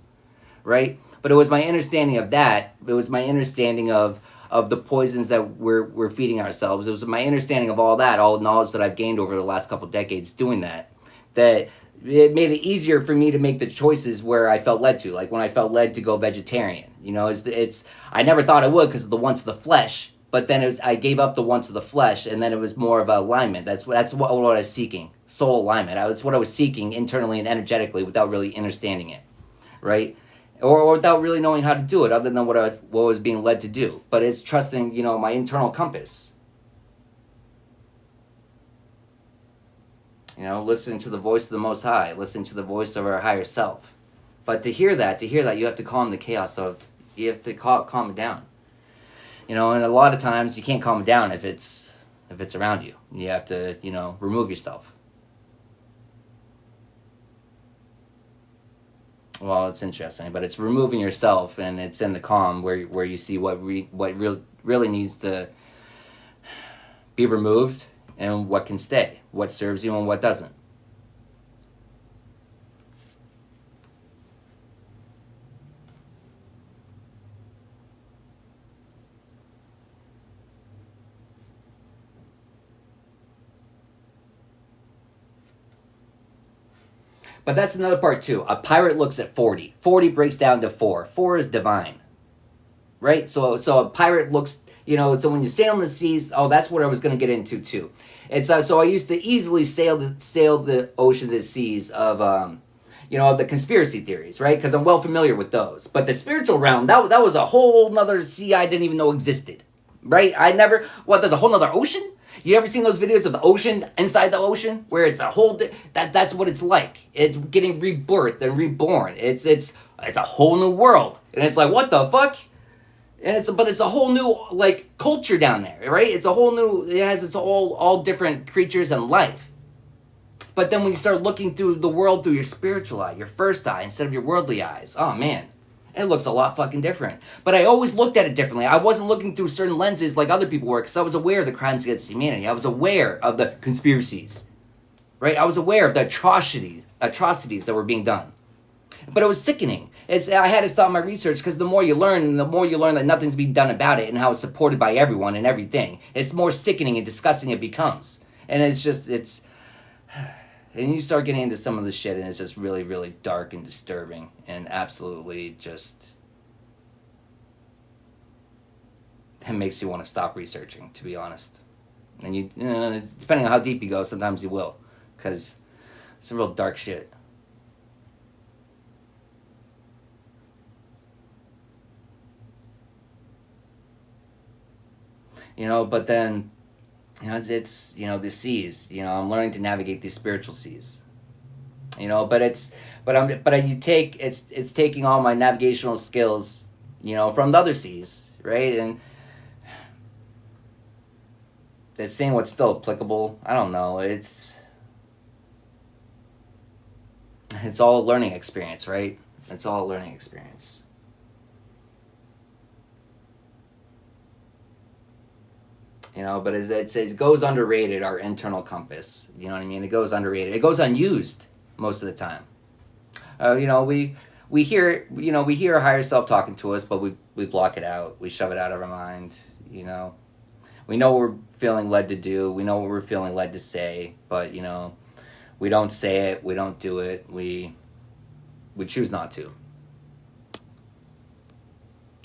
right? But it was my understanding of that. It was my understanding of the poisons that we're feeding ourselves. It was my understanding of all the knowledge that I've gained over the last couple of decades doing that it made it easier for me to make the choices where I felt led to. Like when I felt led to go vegetarian. I never thought I would because of the wants of the flesh. But then I gave up the wants of the flesh, and then it was more of an alignment. That's what I was seeking, soul alignment. That's what I was seeking internally and energetically without really understanding it, right? Or without really knowing how to do it, other than what was being led to do. But it's trusting, my internal compass. Listening to the voice of the Most High, listening to the voice of our higher self. But to hear that, you have to calm the chaos you have to calm it down. And a lot of times you can't calm it down if it's around you. You have to, remove yourself. Well, it's interesting, but it's removing yourself, and it's in the calm where you see what really needs to be removed and what can stay, what serves you and what doesn't. But that's another part too. A pirate looks at 40. 40 breaks down to 4. 4 is divine. Right? So a pirate looks, so when you sail in the seas, that's what I was going to get into too. It's so I used to easily sail the oceans and seas of of the conspiracy theories, right? Because I'm well familiar with those. But the spiritual realm, that was a whole nother sea I didn't even know existed, right? There's a whole nother ocean? You ever seen those videos of the ocean, inside the ocean, where it's a whole, that's what it's like. It's getting rebirthed and reborn. It's a whole new world. And it's like, what the fuck? And it's a whole new, like, culture down there, right? It has its all different creatures and life. But then when you start looking through the world through your spiritual eye, your first eye, instead of your worldly eyes, oh man, it looks a lot fucking different. But I always looked at it differently. I wasn't looking through certain lenses like other people were, because I was aware of the crimes against humanity. I was aware of the conspiracies, right? I was aware of the atrocities that were being done. But it was sickening. I had to stop my research, because the more you learn, and the more you learn that nothing's being done about it and how it's supported by everyone and everything, it's more sickening and disgusting it becomes. And and you start getting into some of the shit, and it's just really, really dark and disturbing, and absolutely just, it makes you want to stop researching, to be honest. And depending on how deep you go, sometimes you will, because it's some real dark shit. But then, it's the seas. I'm learning to navigate these spiritual seas. It's taking all my navigational skills, from the other seas, right? And it's seeing what's still applicable. I don't know. It's all a learning experience, right? It's all a learning experience. But it goes underrated, our internal compass. You know what I mean? It goes underrated. It goes unused most of the time. We hear our higher self talking to us, but we block it out. We shove it out of our mind. We know what we're feeling led to do. We know what we're feeling led to say, but we don't say it. We don't do it. We choose not to.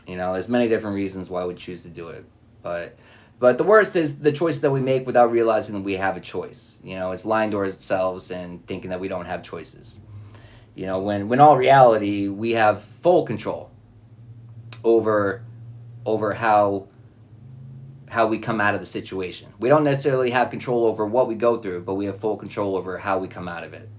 There's many different reasons why we choose to do it, But the worst is the choices that we make without realizing that we have a choice. It's lying to ourselves and thinking that we don't have choices. When all reality, we have full control over how we come out of the situation. We don't necessarily have control over what we go through, but we have full control over how we come out of it.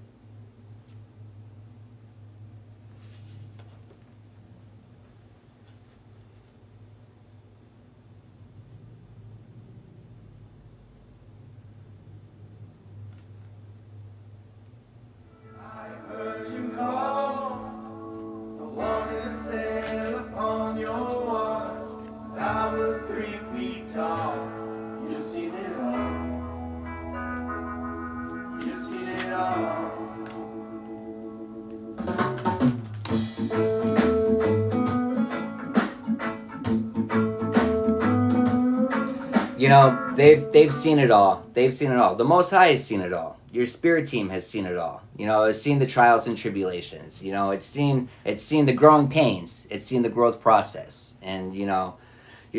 They've seen it all. They've seen it all. The Most High has seen it all. Your spirit team has seen it all. It's seen the trials and tribulations. It's seen the growing pains. It's seen the growth process. And your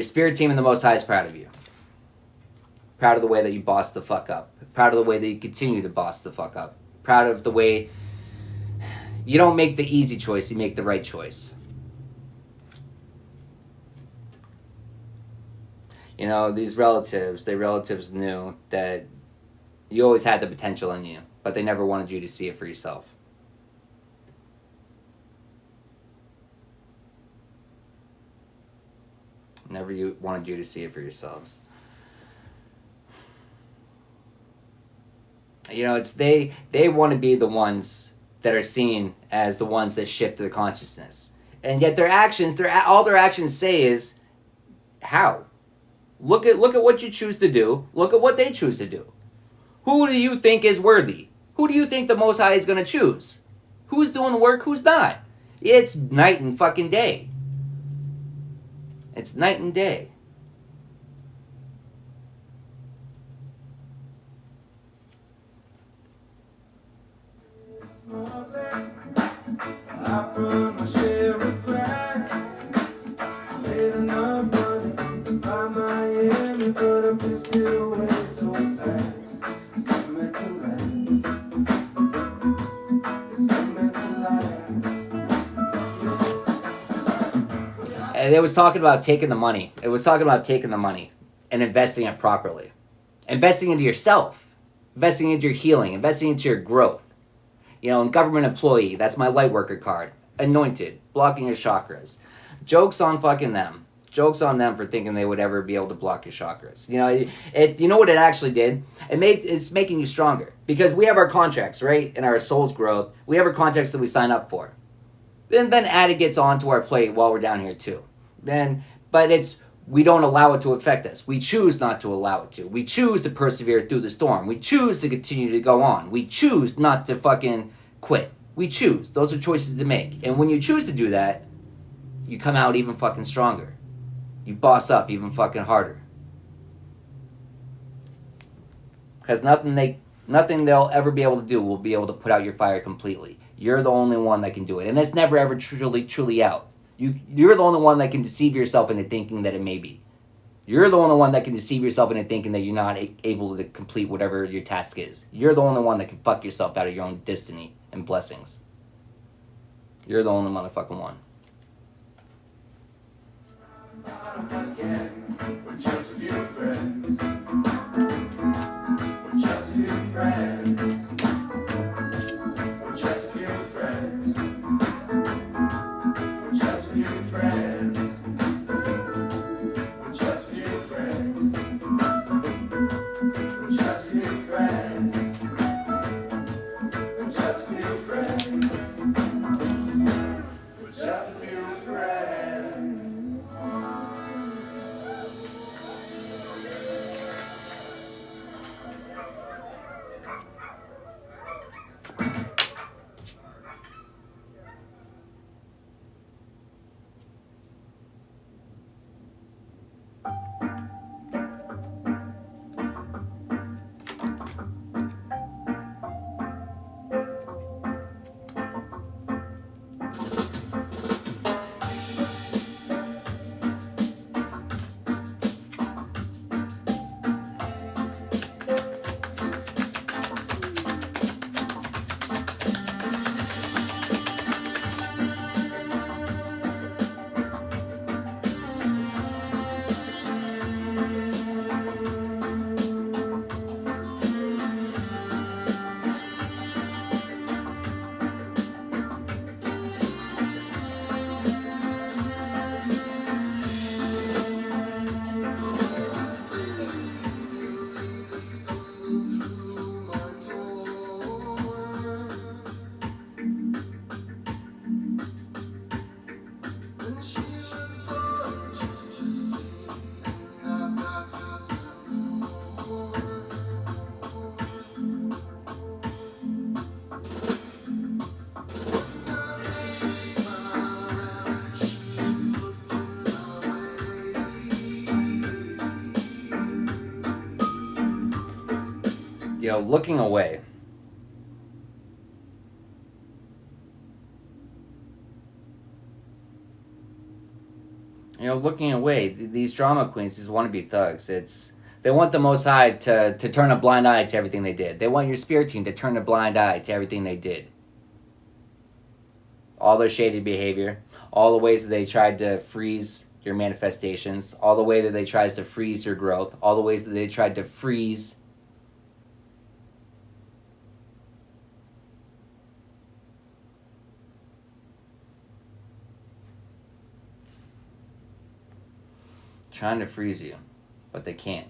spirit team and the Most High is proud of you. Proud of the way that you bossed the fuck up. Proud of the way that you continue to boss the fuck up. Proud of the way you don't make the easy choice, you make the right choice. These relatives knew that you always had the potential in you, but they never wanted you to see it for yourself. Never wanted you to see it for yourselves. It's they want to be the ones that are seen as the ones that shift their consciousness. And yet all their actions say is, how? Look at what you choose to do. Look at what they choose to do. Who do you think is worthy? Who do you think the Most High is going to choose? Who's doing the work? Who's not? It's night and fucking day. It's night and day. It's more I've run my share of grass. Made enough money by Miami, but I'm just still way so fast. It's not meant to last. It's not meant to last. And it was talking about taking the money. It was talking about taking the money and investing it properly. Investing into yourself. Investing into your healing. Investing into your growth. You know, and government employee, that's my light worker card. Anointed. Blocking your chakras. Jokes on fucking them. Jokes on them for thinking they would ever be able to block your chakras. You know, you know what it actually did? It's making you stronger. Because we have our contracts, right? In our soul's growth. We have our contracts that we sign up for. Then added gets onto our plate while we're down here too. But we don't allow it to affect us. We choose not to allow it to. We choose to persevere through the storm. We choose to continue to go on. We choose not to fucking quit. We choose. Those are choices to make. And when you choose to do that, you come out even fucking stronger. You boss up even fucking harder. Because nothing they'll ever be able to do will be able to put out your fire completely. You're the only one that can do it. And it's never ever truly out. You're the only one that can deceive yourself into thinking that it may be. You're the only one that can deceive yourself into thinking that you're not able to complete whatever your task is. You're the only one that can fuck yourself out of your own destiny and blessings. You're the only motherfucking one. We're just a few friends. We're just a few friends. We're just a few friends. We're just a few friends. We're just a few friends. We're just a few friends. We're just a few friends. We're just a few friends. You know, looking away. You know, looking away, these drama queens, these wannabe thugs, they want the Most High to turn a blind eye to everything they did. They want your spirit team to turn a blind eye to everything they did. All their shady behavior, all the ways that they tried to freeze your manifestations, all the way that they tried to freeze your growth, all the ways that they tried to freeze trying to freeze you, but they can't.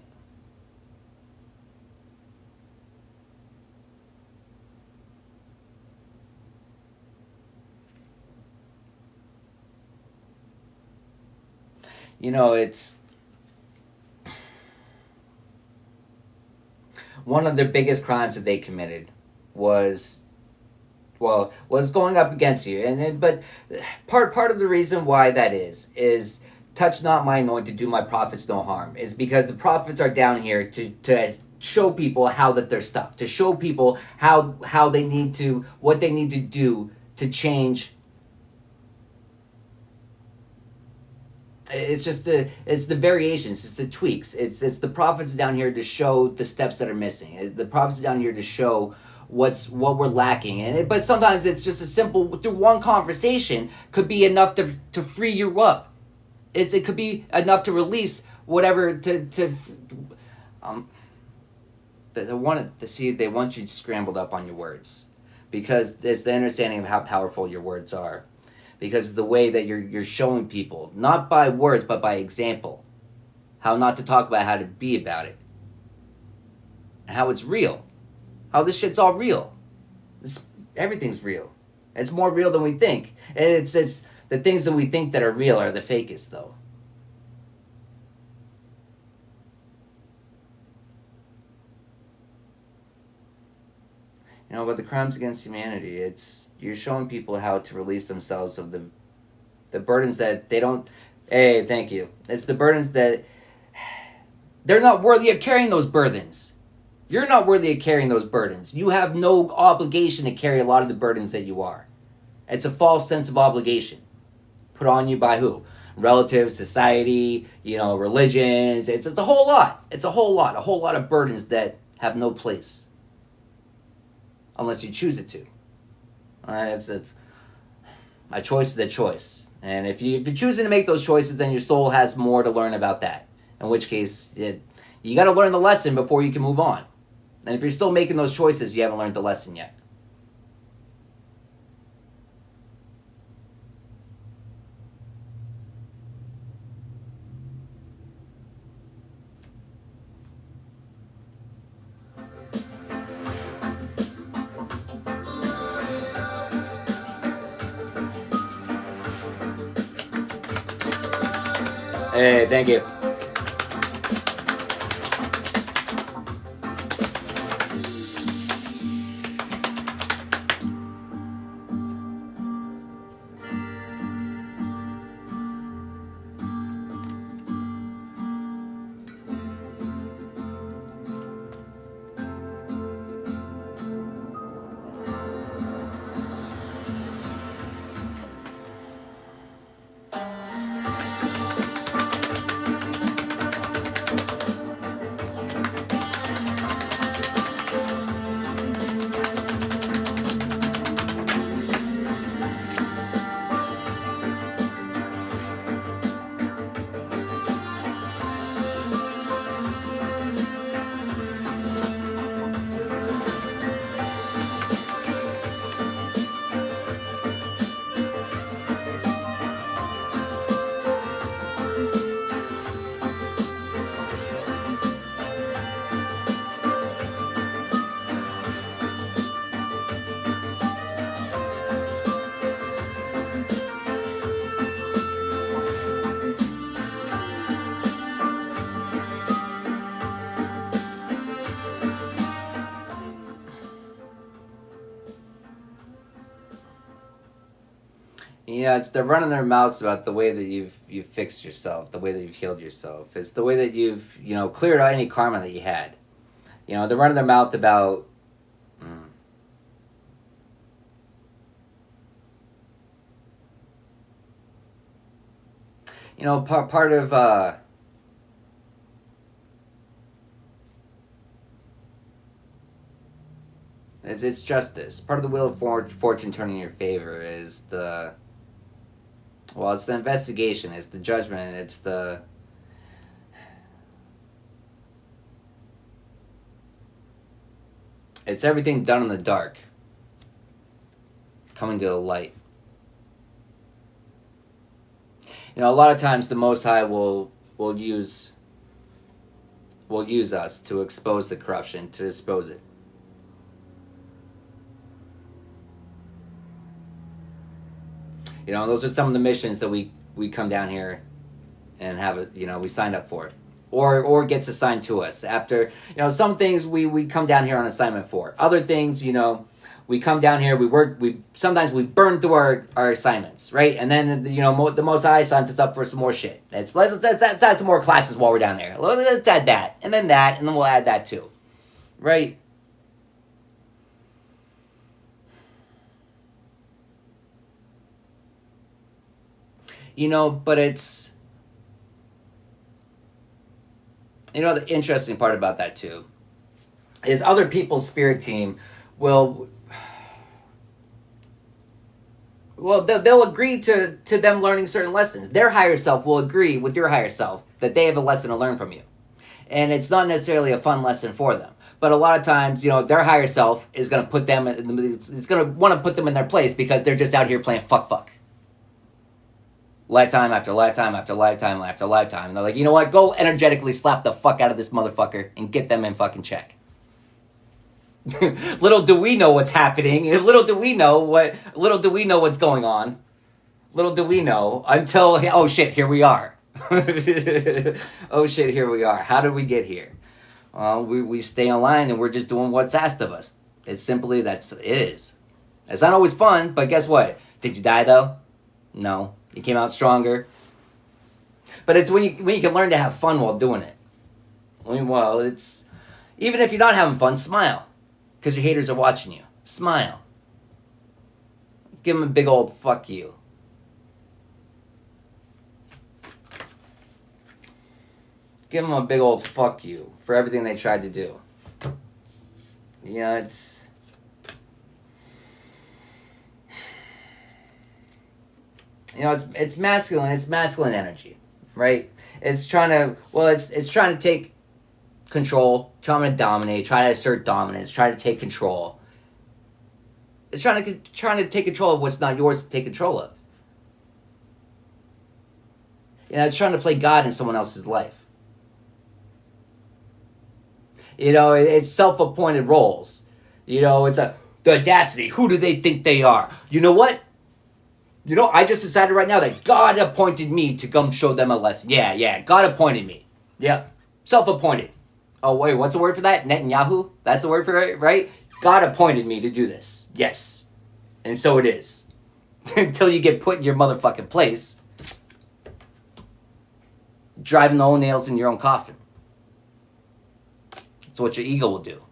You know, it's one of their biggest crimes that they committed was going up against you, but part of the reason why that is touch not my anointed, do my prophets no harm, is because the prophets are down here to show people how that they're stuck, to show people how they need to, what they need to do to change It's the variations, it's the tweaks. It's the prophets down here to show the steps that are missing. The prophets down here to show what we're lacking. But sometimes it's just a simple, through one conversation could be enough to free you up. It could be enough to release whatever they want you scrambled up on your words, because it's the understanding of how powerful your words are, because it's the way that you're showing people, not by words but by example, how not to talk about, how to be about it, how it's real, how this shit's all real. Everything's real. It's more real than we think. It's the things that we think that are real are the fakest, though. But the crimes against humanity, you're showing people how to release themselves of the burdens that they don't. Hey, thank you. It's the burdens that they're not worthy of carrying those burdens. You're not worthy of carrying those burdens. You have no obligation to carry a lot of the burdens that you are. It's a false sense of obligation put on you by who? Relatives, society, religions. It's a whole lot. It's a whole lot of burdens that have no place. Unless you choose it to. It's a choice is a choice. And if you're choosing to make those choices, then your soul has more to learn about that. In which case, you got to learn the lesson before you can move on. And if you're still making those choices, you haven't learned the lesson yet. Hey, thank you. It's they're running their mouths about the way that you've fixed yourself, the way that you've healed yourself. It's the way that you've cleared out any karma that you had. They're running their mouth about. Part of it's justice. Part of the wheel of fortune turning in your favor is it's the investigation, it's the judgment, it's everything done in the dark coming to the light. A lot of times the Most High will use us to expose the corruption, to expose it. Those are some of the missions that we come down here and have it. We signed up for it, or gets assigned to us after. Some things we come down here on assignment for. Other things, we come down here, we work, sometimes we burn through our assignments, right? And then the Most High signs us up for some more shit. Let's add some more classes while we're down there. Let's add that, and then we'll add that too, right? But it's You know, the interesting part about that too is other people's spirit team will, well, they'll agree to them learning certain lessons. Their higher self will agree with your higher self that they have a lesson to learn from you. And it's not necessarily a fun lesson for them. But a lot of times, you know, their higher self is going to put them, it's going to want to put them in their place because they're just out here playing fuck. Lifetime after lifetime after lifetime after lifetime. And they're like, you know what? Go energetically slap the fuck out of this motherfucker and get them in fucking check. Little do we know what's happening. Little do we know what's going on. Little do we know until, oh shit, here we are. Oh shit, here we are. How did we get here? We stay in line and we're just doing what's asked of us. It's simply, it is. It's not always fun, but guess what? Did you die though? No. You came out stronger. But it's when you can learn to have fun while doing it. Well, it's, even if you're not having fun, smile. Because your haters are watching you. Smile. Give them a big old fuck you. Give them a big old fuck you for everything they tried to do. You know, it's masculine. It's masculine energy, right? It's trying to take control, trying to dominate, try to assert dominance, try to take control. It's trying to take control of what's not yours to take control of. You know, it's trying to play God in someone else's life. You know, it's self-appointed roles. You know, it's the audacity. Who do they think they are? You know what? You know, I just decided right now that God appointed me to come show them a lesson. Yeah, God appointed me. Yeah, self-appointed. Oh, wait, what's the word for that? Netanyahu? That's the word for it, right? God appointed me to do this. Yes. And so it is. Until you get put in your motherfucking place. Driving the own nails in your own coffin. That's what your ego will do.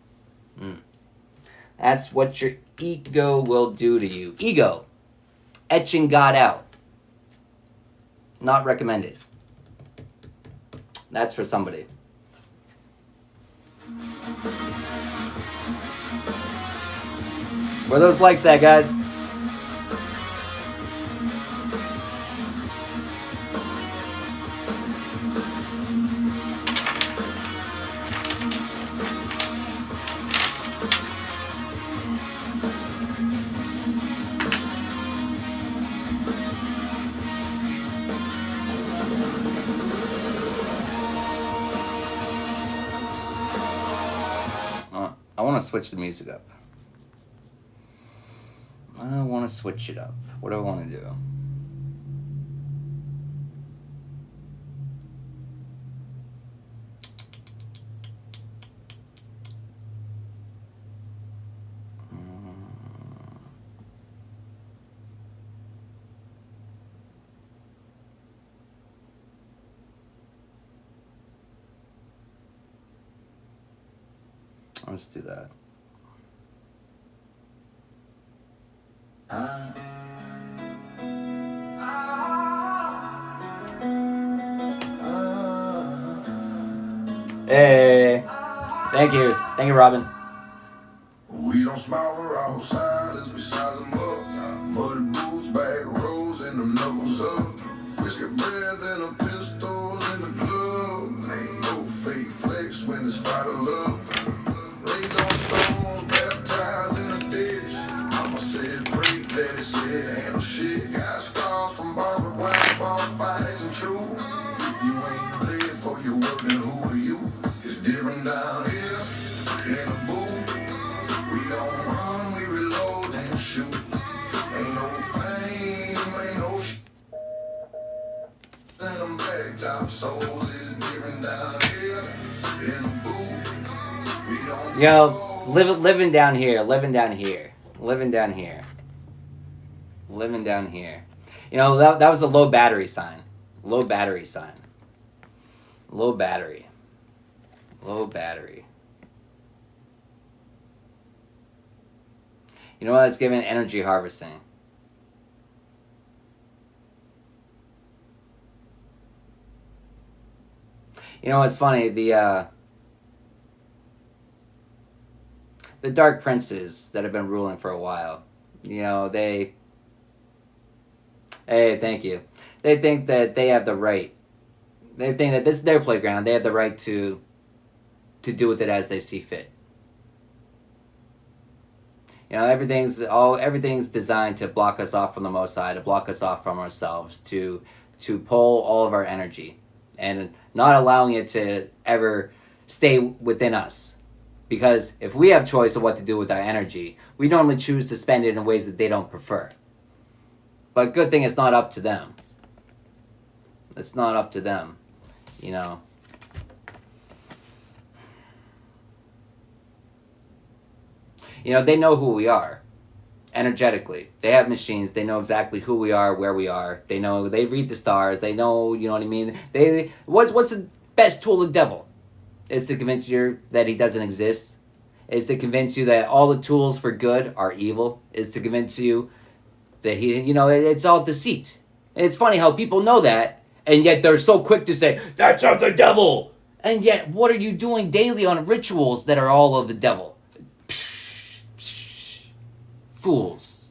That's what your ego will do to you. Ego. Etching God out. Not recommended. That's for somebody. Where are those likes at, guys? I want to switch the music up. I want to switch it up. What do I want to do? Let's do that. Hey, thank you, Robin. We don't smile for outsiders, we size them up. Muddy boots, back roads, and them knuckles up. Whiskey breath and a pistol in the glove. Ain't no fake flex when it's fight or love. Raised on stones, baptized in a ditch. Mama said, pray, daddy said, handle shit. Got scars from barbed wire, bar fights and true. If you ain't bled for your work, then who are you? It's different down here in the booth. We don't run, we reload and shoot. Ain't no fame, ain't no and them back top souls is different down here in the booth. We don't living down here. You know, that was a low battery sign. Low battery. You know what? It's giving energy harvesting. You know what's funny? The dark princes that have been ruling for a while, you know, hey, thank you. They think that they have the right. They think that this is their playground. They have the right to do with it as they see fit. You know, everything's designed to block us off from the Most High, to block us off from ourselves, to pull all of our energy, and not allowing it to ever stay within us. Because if we have choice of what to do with our energy, we normally choose to spend it in ways that they don't prefer. But good thing it's not up to them. It's not up to them, you know. You know, they know who we are, energetically. They have machines. They know exactly who we are, where we are. They know, they read the stars. They know, you know what I mean? What's the best tool of the devil? Is to convince you that he doesn't exist. Is to convince you that all the tools for good are evil. Is to convince you that he, you know, it's all deceit. And it's funny how people know that, and yet they're so quick to say, that's of the devil. And yet, what are you doing daily on rituals that are all of the devil? Fools.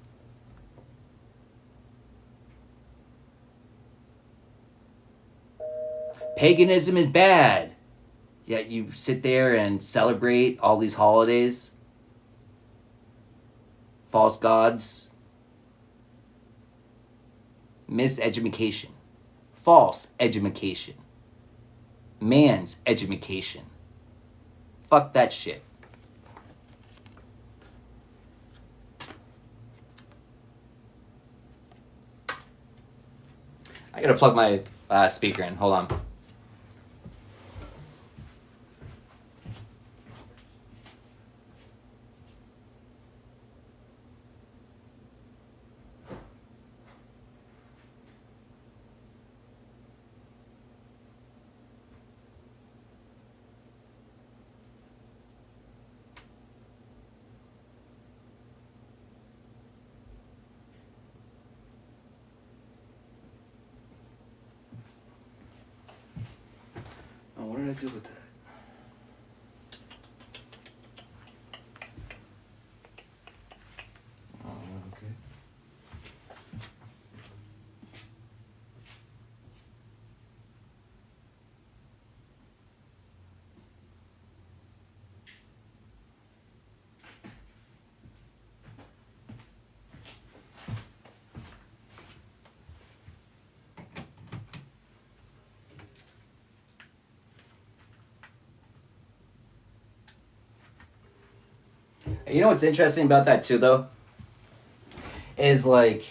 Paganism is bad. Yet you sit there and celebrate all these holidays. False gods. Miseducation. False education. Man's education. Fuck that shit. I gotta plug my speaker in. Hold on. What did I do with that? Oh, okay. You know what's interesting about that too, though? Is like,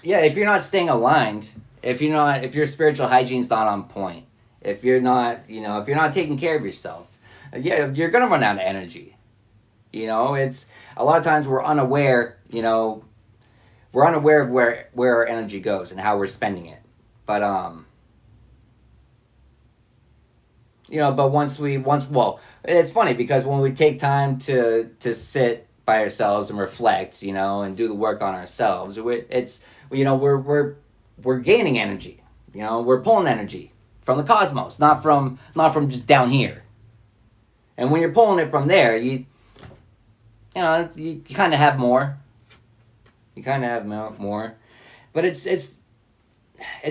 yeah, if you're not staying aligned, if your spiritual hygiene's not on point, if you're not, you know, if you're not taking care of yourself, yeah, you're gonna run out of energy. You know, it's a lot of times we're unaware, you know, we're unaware of where our energy goes and how we're spending it. But you know, but well, it's funny because when we take time to sit by ourselves and reflect, you know, and do the work on ourselves, it's, you know, we're gaining energy, you know, we're pulling energy from the cosmos, not from just down here. And when you're pulling it from there, you know, you kind of have more. You kind of have more, but it's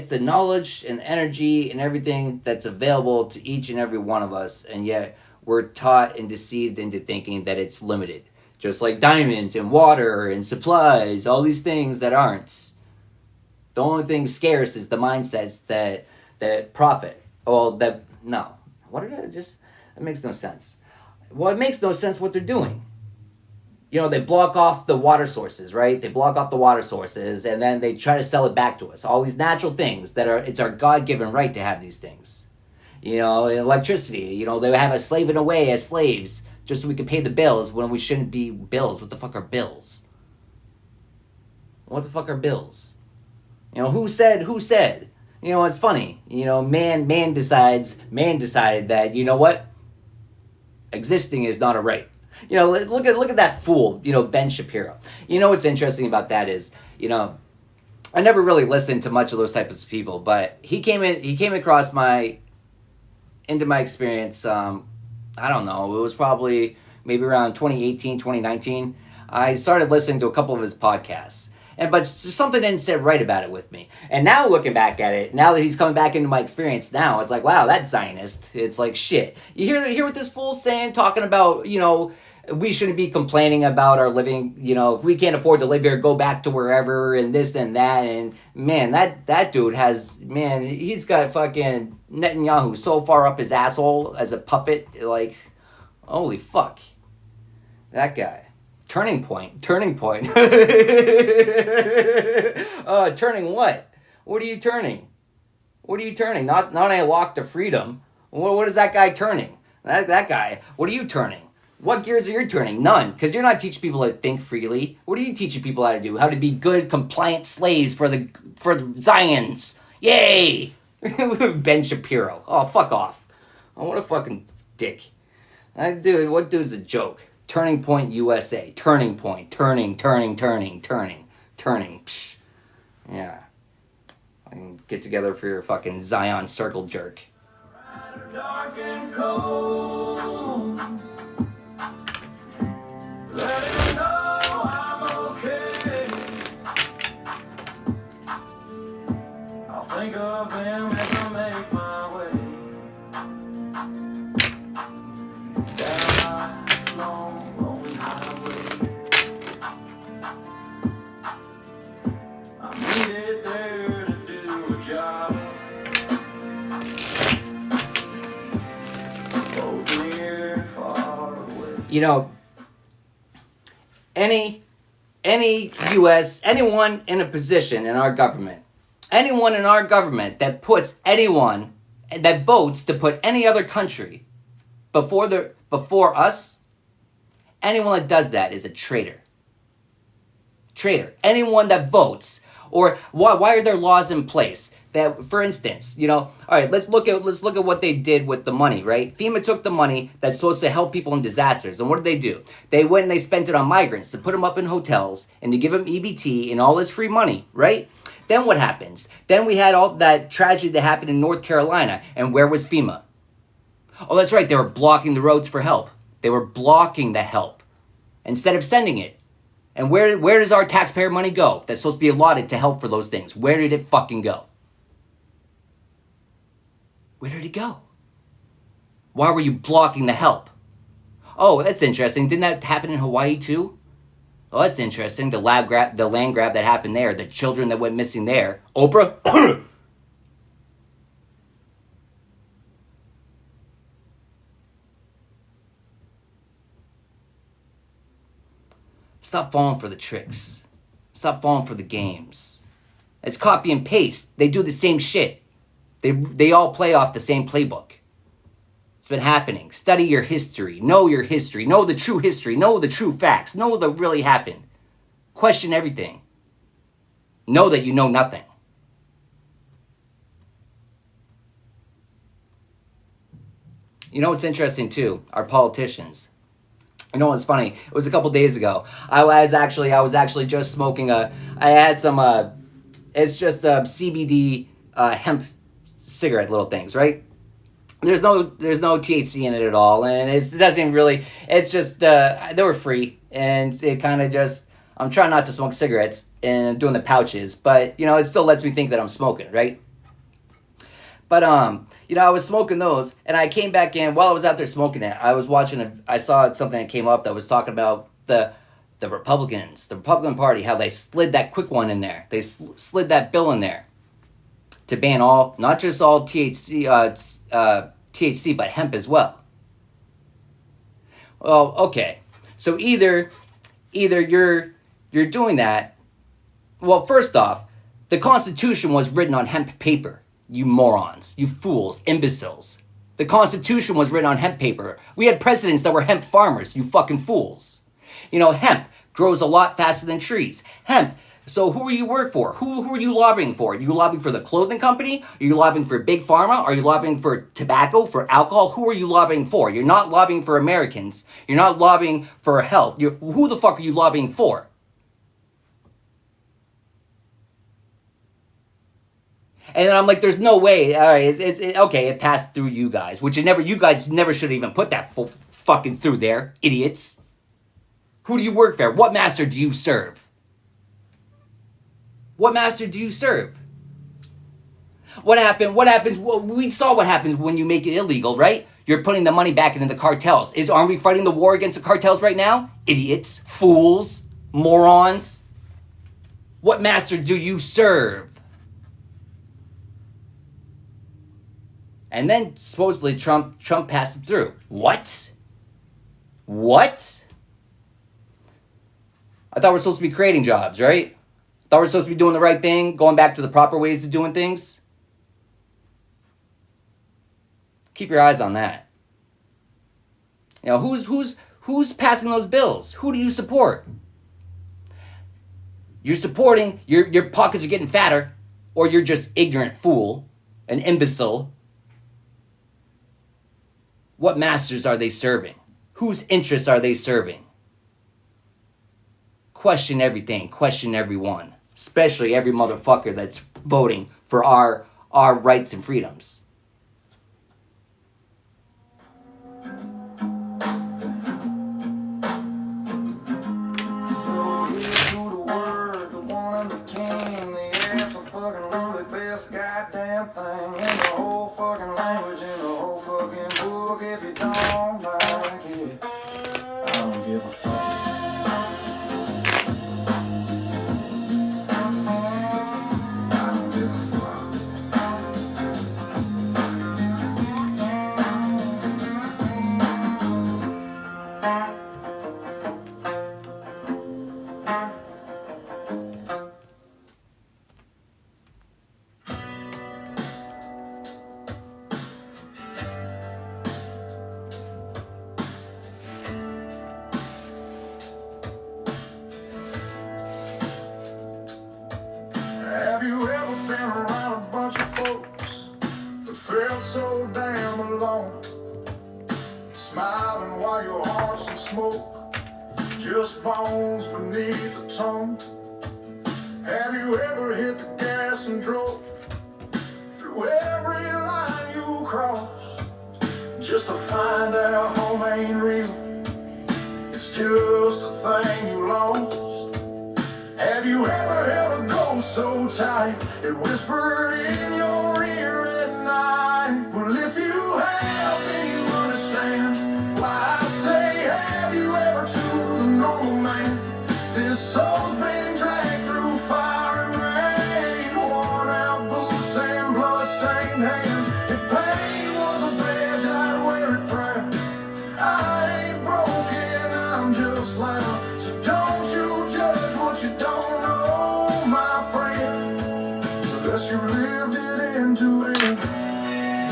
the knowledge and energy and everything that's available to each and every one of us, and yet we're taught and deceived into thinking that it's limited. Just like diamonds and water and supplies, all these things that aren't. The only thing scarce is the mindsets that profit. That makes no sense. Well, it makes no sense what they're doing. You know, they block off the water sources, right? They block off the water sources, and then they try to sell it back to us. All these natural things it's our God-given right to have these things. You know, electricity, you know, they have us slaving away as slaves just so we can pay the bills when we shouldn't be bills. What the fuck are bills? What the fuck are bills? You know, who said? You know, it's funny. You know, man decided that, you know what? Existing is not a right. You know, look at that fool, you know, Ben Shapiro. You know what's interesting about that is, you know, I never really listened to much of those types of people, but he came across my into my experience, I don't know, it was probably maybe around 2018, 2019. I started listening to a couple of his podcasts. But something didn't sit right about it with me. And now looking back at it, now that he's coming back into my experience now, it's like, wow, that Zionist. It's like, shit. You hear what this fool's saying, talking about, we shouldn't be complaining about our living, if we can't afford to live here, go back to wherever and this and that. And man, that dude he's got fucking Netanyahu so far up his asshole as a puppet, like, holy fuck. That guy. Turning point. Turning what? What are you turning? Not a lock to freedom. What is that guy turning? That guy, what are you turning? What gears are you turning? None, because you're not teaching people how to think freely. What are you teaching people how to do? How to be good, compliant slaves for the Zions. Yay! Ben Shapiro. Oh, fuck off. Oh, what a fucking dick. What dude's a joke? Turning Point USA. Turning Point. Turning. Psh. Yeah. I can get together for your fucking Zion circle jerk. Dark and cold. Let it know I'm okay. I'll think of him as I make my way down my long, lonely highway. I'm needed there to do a job, both near and far away. Any U.S., anyone in a position in our government, that puts anyone, that votes to put any other country before us, anyone that does that is a traitor. Anyone that votes, or why are there laws in place? That, for instance, all right, let's look at what they did with the money, right? FEMA took the money that's supposed to help people in disasters, and what did they do? They went and they spent it on migrants to put them up in hotels and to give them EBT and all this free money, right? Then what happens? Then we had all that tragedy that happened in North Carolina, and where was FEMA? Oh, that's right, they were blocking the roads for help. They were blocking the help instead of sending it. And where does our taxpayer money go that's supposed to be allotted to help for those things? Where did it fucking go? Where did it go? Why were you blocking the help? Oh, that's interesting. Didn't that happen in Hawaii too? Oh, that's interesting. The land grab that happened there, the children that went missing there. Oprah? Stop falling for the tricks. Stop falling for the games. It's copy and paste. They do the same shit. They all play off the same playbook. It's been happening. Study your history. Know your history. Know the true history. Know the true facts. Know what really happened. Question everything. Know that you know nothing. You know what's interesting too? Our politicians. You know what's funny? It was a couple days ago. I was actually just smoking it's just a CBD hemp cigarette little things, right? There's no THC in it at all, and it doesn't really, it's just, they were free, and it kind of just, I'm trying not to smoke cigarettes, and doing the pouches, but, it still lets me think that I'm smoking, right? But, I was smoking those, and I came back in, while I was out there smoking it, I saw something that came up that was talking about the Republicans, the Republican Party, how they slid that quick one in there. They slid that bill in there to ban not just all THC, but hemp as well. Well, okay. So either you're doing that. Well, first off, the Constitution was written on hemp paper. You morons, you fools, imbeciles. The Constitution was written on hemp paper. We had presidents that were hemp farmers, you fucking fools. Hemp grows a lot faster than trees. Hemp. So who are you work for? Who are you lobbying for? Are you lobbying for the clothing company? Are you lobbying for Big Pharma? Are you lobbying for tobacco, for alcohol? Who are you lobbying for? You're not lobbying for Americans. You're not lobbying for health. Who the fuck are you lobbying for? And then I'm like, there's no way. All right, okay, it passed through you guys, which you guys never should have even put that fucking through there, idiots. Who do you work for? What master do you serve? What master do you serve? What happened? What happens? Well, we saw what happens when you make it illegal, right? You're putting the money back into the cartels. Aren't we fighting the war against the cartels right now? Idiots, fools, morons. What master do you serve? And then supposedly Trump passed it through. What? What? I thought we're supposed to be creating jobs, right? I thought we're supposed to be doing the right thing, going back to the proper ways of doing things. Keep your eyes on that. You know, who's passing those bills? Who do you support? You're supporting, your pockets are getting fatter, or you're just ignorant fool, an imbecile. What masters are they serving? Whose interests are they serving? Question everything, question everyone, especially every motherfucker that's voting for our rights and freedoms. Have you ever been around a bunch of folks that felt so damn alone? Smiling while your heart's in smoke, just bones beneath the tongue. Have you ever hit the gas and drove through every line you crossed, just to find out home ain't real, it's just a thing you lost? Have you ever held a ghost so tight it whispered in your ear at night? Well, if you have, then you understand why I say, have you ever to the normal man? This soul's been dragged through fire and rain, worn out boots and blood-stained hands. If pain was a badge, I'd wear it proud. I ain't broken, I'm just loud. So don't you judge what you don't know, my friend, unless you lived it into it.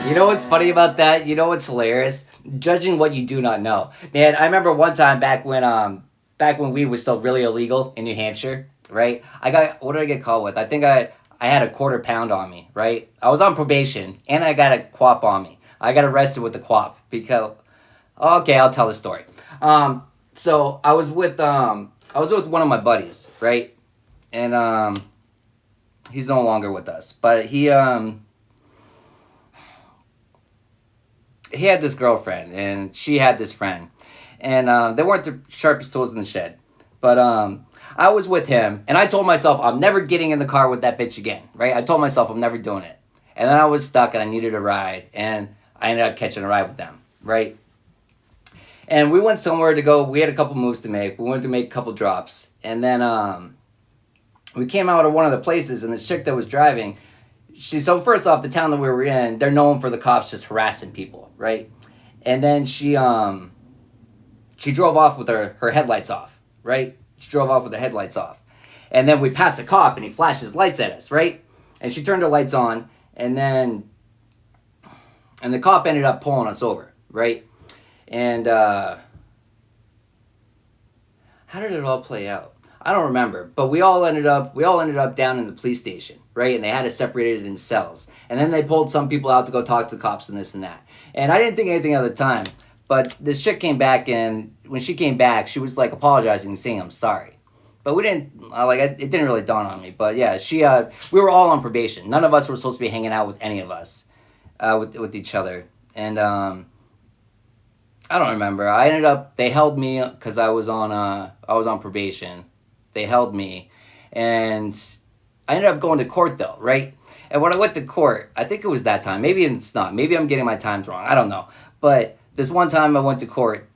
You know what's funny about that? You know what's hilarious? Judging what you do not know. Man, I remember one time back when weed was still really illegal in New Hampshire, right? What did I get caught with? I think I had a quarter pound on me, right? I was on probation and I got a quap on me. I got arrested with the quap because, okay, I'll tell the story. So I was with one of my buddies, right? And he's no longer with us, but he had this girlfriend and she had this friend, and they weren't the sharpest tools in the shed, but I was with him and I told myself I'm never getting in the car with that bitch again, right? I told myself I'm never doing it, and then I was stuck and I needed a ride, and I ended up catching a ride with them, right? And we went somewhere to go. We had a couple moves to make. We went to make a couple drops, and then we came out of one of the places, and the chick that was driving, so first off, the town that we were in, they're known for the cops just harassing people, right? And then she drove off with her headlights off, right? She drove off with her headlights off. And then we passed a cop, and he flashed his lights at us, right? And she turned her lights on, and the cop ended up pulling us over, right? And how did it all play out? I don't remember, but we all ended up down in the police station, right? And they had us separated in cells. And then they pulled some people out to go talk to the cops and this and that. And I didn't think anything at the time, but this chick came back, and when she came back, she was like apologizing and saying, I'm sorry. But we didn't, it didn't really dawn on me. But yeah, we were all on probation. None of us were supposed to be hanging out with any of us, with each other. And I don't remember. They held me because I was on probation. They held me, and I ended up going to court though, right? And when I went to court, I think it was that time. Maybe it's not. Maybe I'm getting my times wrong. I don't know. But this one time I went to court,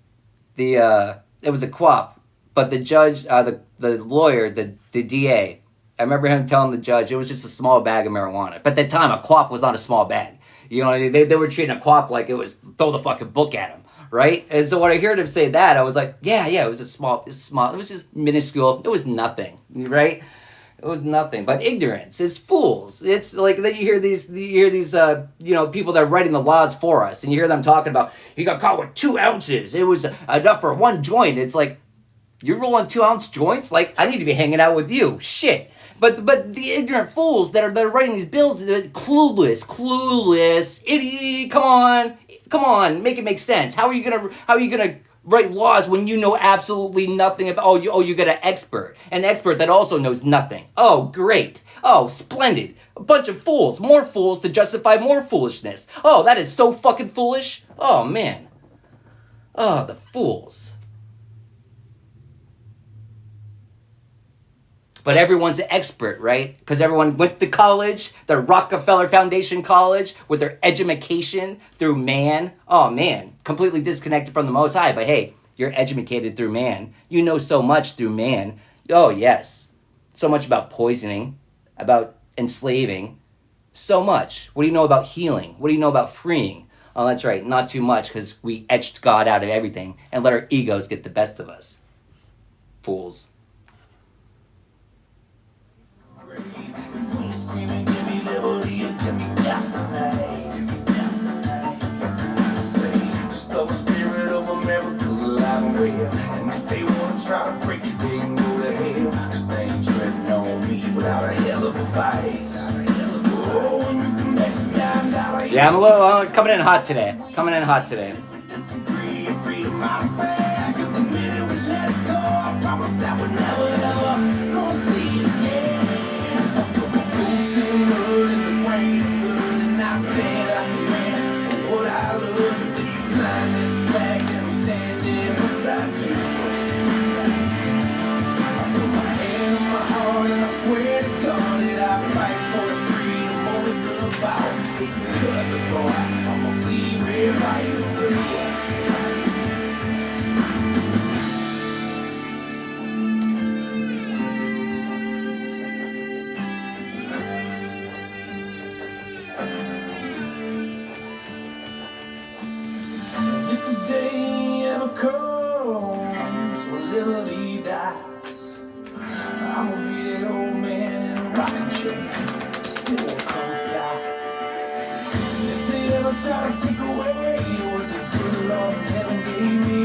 it was a co-op. But the judge, the lawyer, the DA, I remember him telling the judge it was just a small bag of marijuana. But at the time, a co-op was not a small bag. You know, they were treating a co-op like it was throw the fucking book at him, right? And so when I heard him say that, I was like, yeah, it was small. It was just minuscule. It was nothing, right? It was nothing. But ignorance is fools. It's like then you hear these people that are writing the laws for us, and you hear them talking about he got caught with 2 ounces. It was enough for 1 joint. It's like, you're rolling 2-ounce joints? Like, I need to be hanging out with you. Shit. But the ignorant fools that are writing these bills, clueless, idiot. Come on, make it make sense. How are you gonna write laws when you know absolutely nothing about? You got an expert that also knows nothing. Oh, great. Oh, splendid. A bunch of fools, more fools to justify more foolishness. Oh, that is so fucking foolish. Oh man. Oh, the fools. But everyone's an expert, right? Because everyone went to college, the Rockefeller Foundation College, with their education through man. Oh, man, completely disconnected from the Most High. But hey, you're educated through man. You know so much through man. Oh, yes. So much about poisoning, about enslaving. So much. What do you know about healing? What do you know about freeing? Oh, that's right, not too much, because we etched God out of everything and let our egos get the best of us. Fools. And if they wanna try to break it, they can go to hell. Cause they ain't treading on me without a hell of a fight. Oh, and you can bet some $9. Yeah, I'm a little coming in hot today. Disagree and freedom out back. Cause the minute we let it go, I promise that we're never ever gonna see it again. Boots in the mud and the rain and blood, and I stand like a man for what I love. If you blind this flag, then I'm standing beside you. I put my hand on my heart and I swear to God that I fight for the freedom only good about. If you cut the boy, I'ma bleed red, white, and blue. If the day ever comes when liberty dies, I'ma be that old man in a rocking chair, still won't comply. If they ever try to take away what the good Lord in heaven gave me,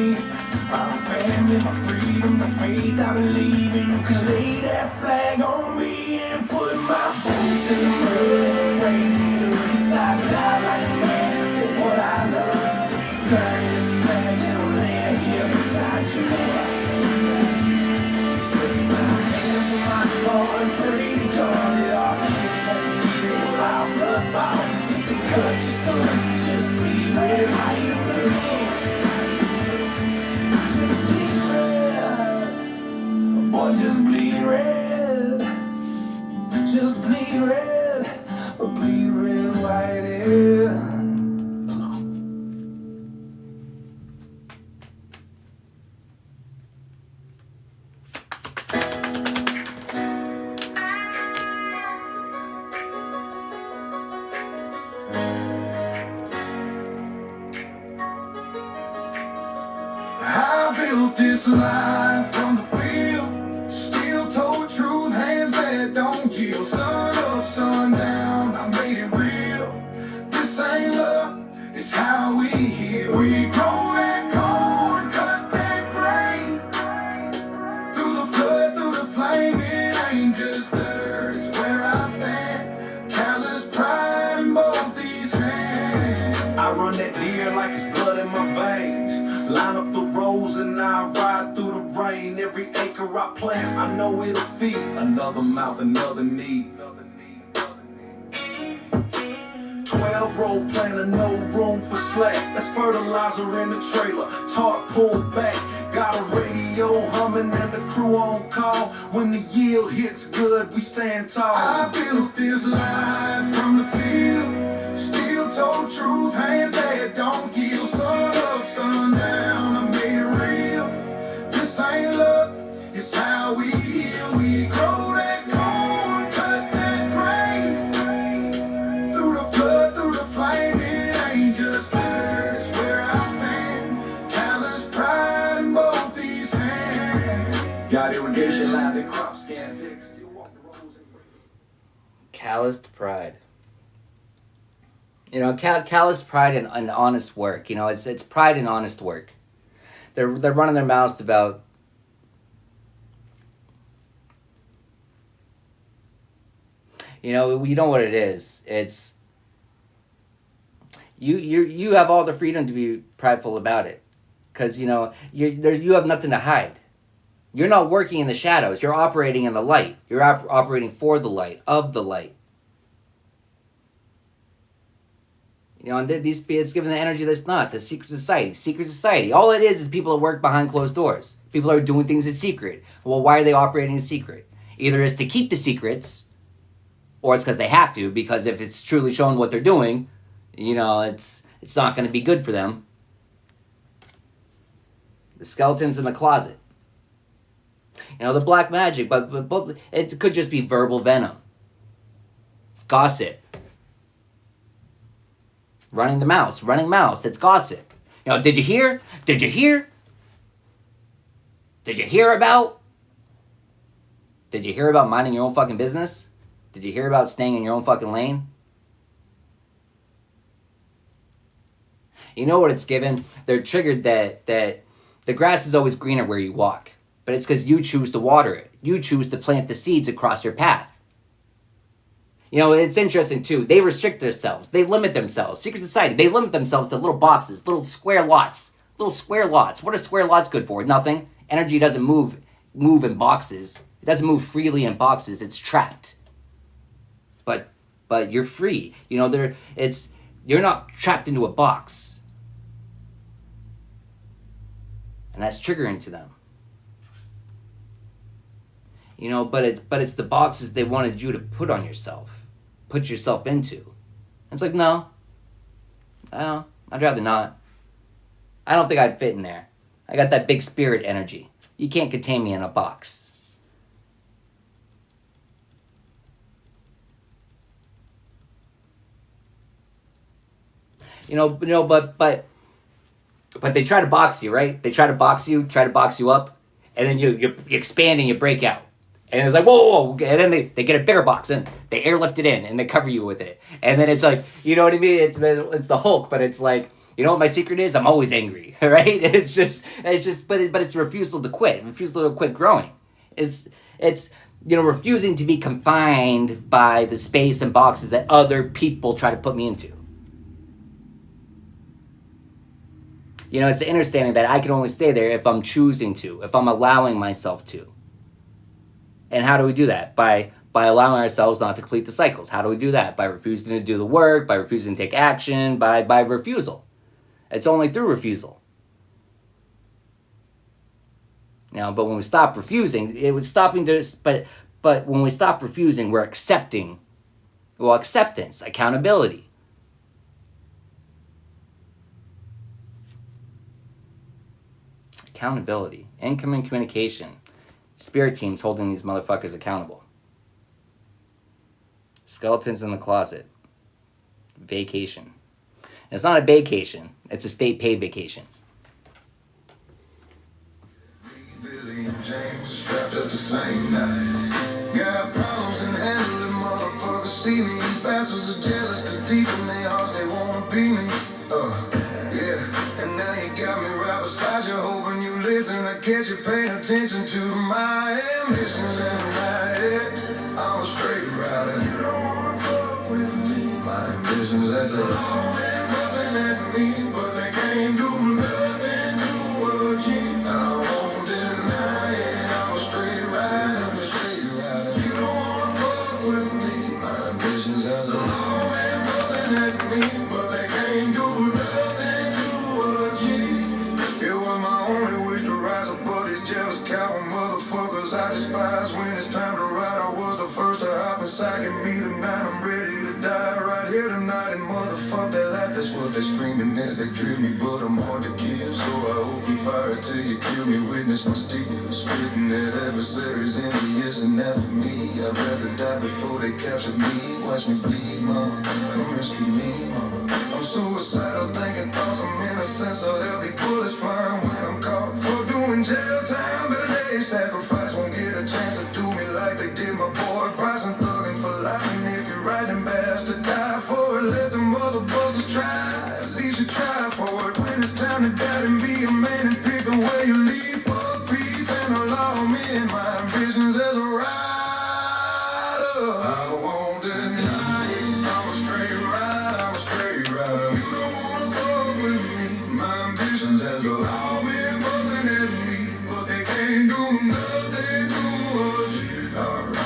my family, my freedom, the faith I believe in, you can lay that flag on me and put my boots in the mud and the rain. Cause I die like a man for what I love. Burn this flag and I'll lay here beside you. Just lay my hands on my heart and pray to God that our kids has to get it without blood vow. If they cut your son, just bleed red, white, and blue. Just bleed red. Boy, just bleed red. Just bleed red. Bleed red, white, and I built this life from the field, steel toe truth, hands that don't yield. Sun up, sun down, I made it real. This ain't love, it's how we heal. We grow that corn, cut that grain. Through the flood, through the flame, it ain't just dirt, it's where I stand. Callous pride in both these hands. I run that deer like it's blood in my veins. Line up the rows and I ride through the rain. Every acre I plant, I know it'll feed another mouth, another need. 12 roll planter, no room for slack. That's fertilizer in the trailer, tarp pulled back. Got a radio humming and the crew on call. When the yield hits good, we stand tall. I built this life from the field, still told truth, hands that don't yield. Sun up, sun down, I made it real. This ain't luck, it's how we heal. We grow that corn, cut that grain. Through the flood, through the flame, it ain't just dirt, it's where I stand. Callous pride in both these hands. Got irrigation lines and crop scan ticks. Still walk the roads and Calloused pride. You know, calloused pride and honest work. You know, it's pride and honest work. They're running their mouths about you know what it is. It's you have all the freedom to be prideful about it, because you know you have nothing to hide. You're not working in the shadows. You're operating in the light. You're operating for the light, of the light. You know, and it's given the energy that's not. The secret society. Secret society. All it is people that work behind closed doors. People are doing things in secret. Well, why are they operating in secret? Either it's to keep the secrets, or it's because they have to, because if it's truly shown what they're doing, you know, it's not going to be good for them. The skeletons in the closet. You know, the black magic, but it could just be verbal venom. Gossip. Running mouths, it's gossip. You know, did you hear? Did you hear about minding your own fucking business? Did you hear about staying in your own fucking lane? You know what it's given? They're triggered that the grass is always greener where you walk. But it's because you choose to water it. You choose to plant the seeds across your path. You know, it's interesting too. They restrict themselves. They limit themselves. Secret society, they limit themselves to little boxes, little square lots. Little square lots. What are square lots good for? Nothing. Energy doesn't move in boxes. It doesn't move freely in boxes. It's trapped. But you're free. You know, you're not trapped into a box. And that's triggering to them. You know, but it's the boxes they wanted you to put on yourself. Put yourself into. And it's like, no, I'd rather not. I don't think I'd fit in there. I got that big spirit energy. You can't contain me in a box. You know, but they try to box you, right? They try to box you up, and then you expand and you break out. And it's like, whoa. And then they get a bigger box and they airlift it in and they cover you with it. And then it's like, you know what I mean? It's the Hulk, but it's like, you know what my secret is? I'm always angry, right? It's just, but it's refusal to quit growing. It's you know, refusing to be confined by the space and boxes that other people try to put me into. You know, it's the understanding that I can only stay there if I'm choosing to, if I'm allowing myself to. And how do we do that? By allowing ourselves not to complete the cycles. How do we do that? By refusing to do the work, by refusing to take action, by refusal. It's only through refusal. Now, but when we stop refusing, but when we stop refusing, we're accepting. Well, acceptance, accountability. Accountability, incoming communication. Spirit teams holding these motherfuckers accountable. Skeletons in the closet. Vacation. And it's not a vacation. It's a state paid vacation. Billy and James strapped up the same night. Got problems and handle the motherfuckers see me. These bastards are jealous cause deep in their hearts they wanna be me. Yeah. And now you got me right beside you, hoping you listen. I catch you paying attention to my ambitions in my head. I'm a straight rider. You don't wanna fuck with me. My ambitions at the low end, nothing at me, but they can't do nothing to what you. I won't deny. busting at me, but they can't do nothing to a G. It was my only wish to rise above these jealous coward motherfuckers I despise. When it's time to ride, I was the first to hop inside. Give me the night, I'm ready to die right here tonight. And motherfuck that laugh, that's what they screaming as they drill me, but I'm hard to kill. So I open fire till you kill me, witness my steel. Spitting at adversaries, envious and after me. I'd rather die before they capture me. Watch me bleed, mama, come rescue me, mama. I'm suicidal, thinking thoughts I'm innocent, so there'll be bullets flying when I'm caught. For doing jail time, better days sacrifice. Won't get a chance to do me like they did my boy Bryson. Thugging for life, and if you're riding bastard, die for it. Let the mother busters try, at least you try for it. When it's time to die and be a man and pick the way you leave for peace and allow me in my ambitions as a rider. I won't deny it, I'm a straight ride, I'm a straight rider. You don't wanna fuck with me, my ambitions as a all been busting at me, but they can't do nothing to a G.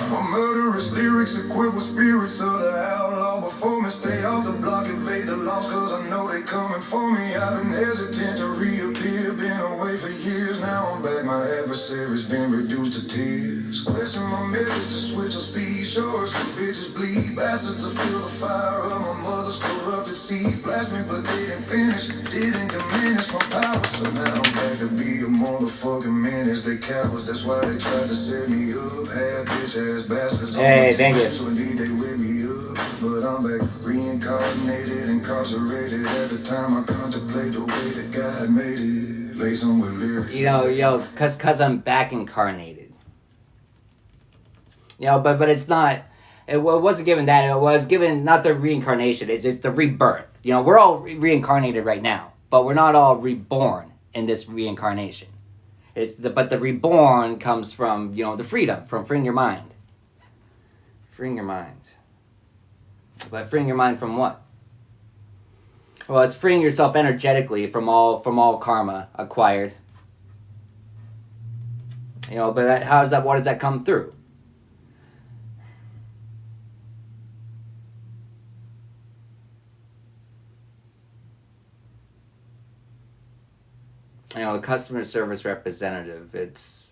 My murderous lyrics equipped with spirits of the outlaw. Before me, stay off the block, invade the laws, cause I know they coming for me. I've been hesitant to reappear, been away for years, now I'm back. My adversary's been reduced to tears. Question my methods to switch on speed, sure some bitches bleed. Bastards to feel the fire of my mother's corrupted seed. Blast me, but they didn't finish, didn't diminish my power. So now I'm back to be a motherfucking menace. They cowards, that's why they tried to set me up. Half bitch ass bastards. Hey, thank you. So indeed they wake me up, but I'm back reincarnated, incarcerated. At the time I contemplate the way that God made it. Lace on with lyrics. You know, cause I'm back incarnated. You know, but it's not. It wasn't given that. It was given not the reincarnation. It's the rebirth. You know, we're all reincarnated right now, but we're not all reborn in this reincarnation. But the reborn comes from, you know, the freedom, from freeing your mind. Freeing your mind. But freeing your mind from what? Well, it's freeing yourself energetically from all karma acquired. You know, but what does that come through? You know, the customer service representative, it's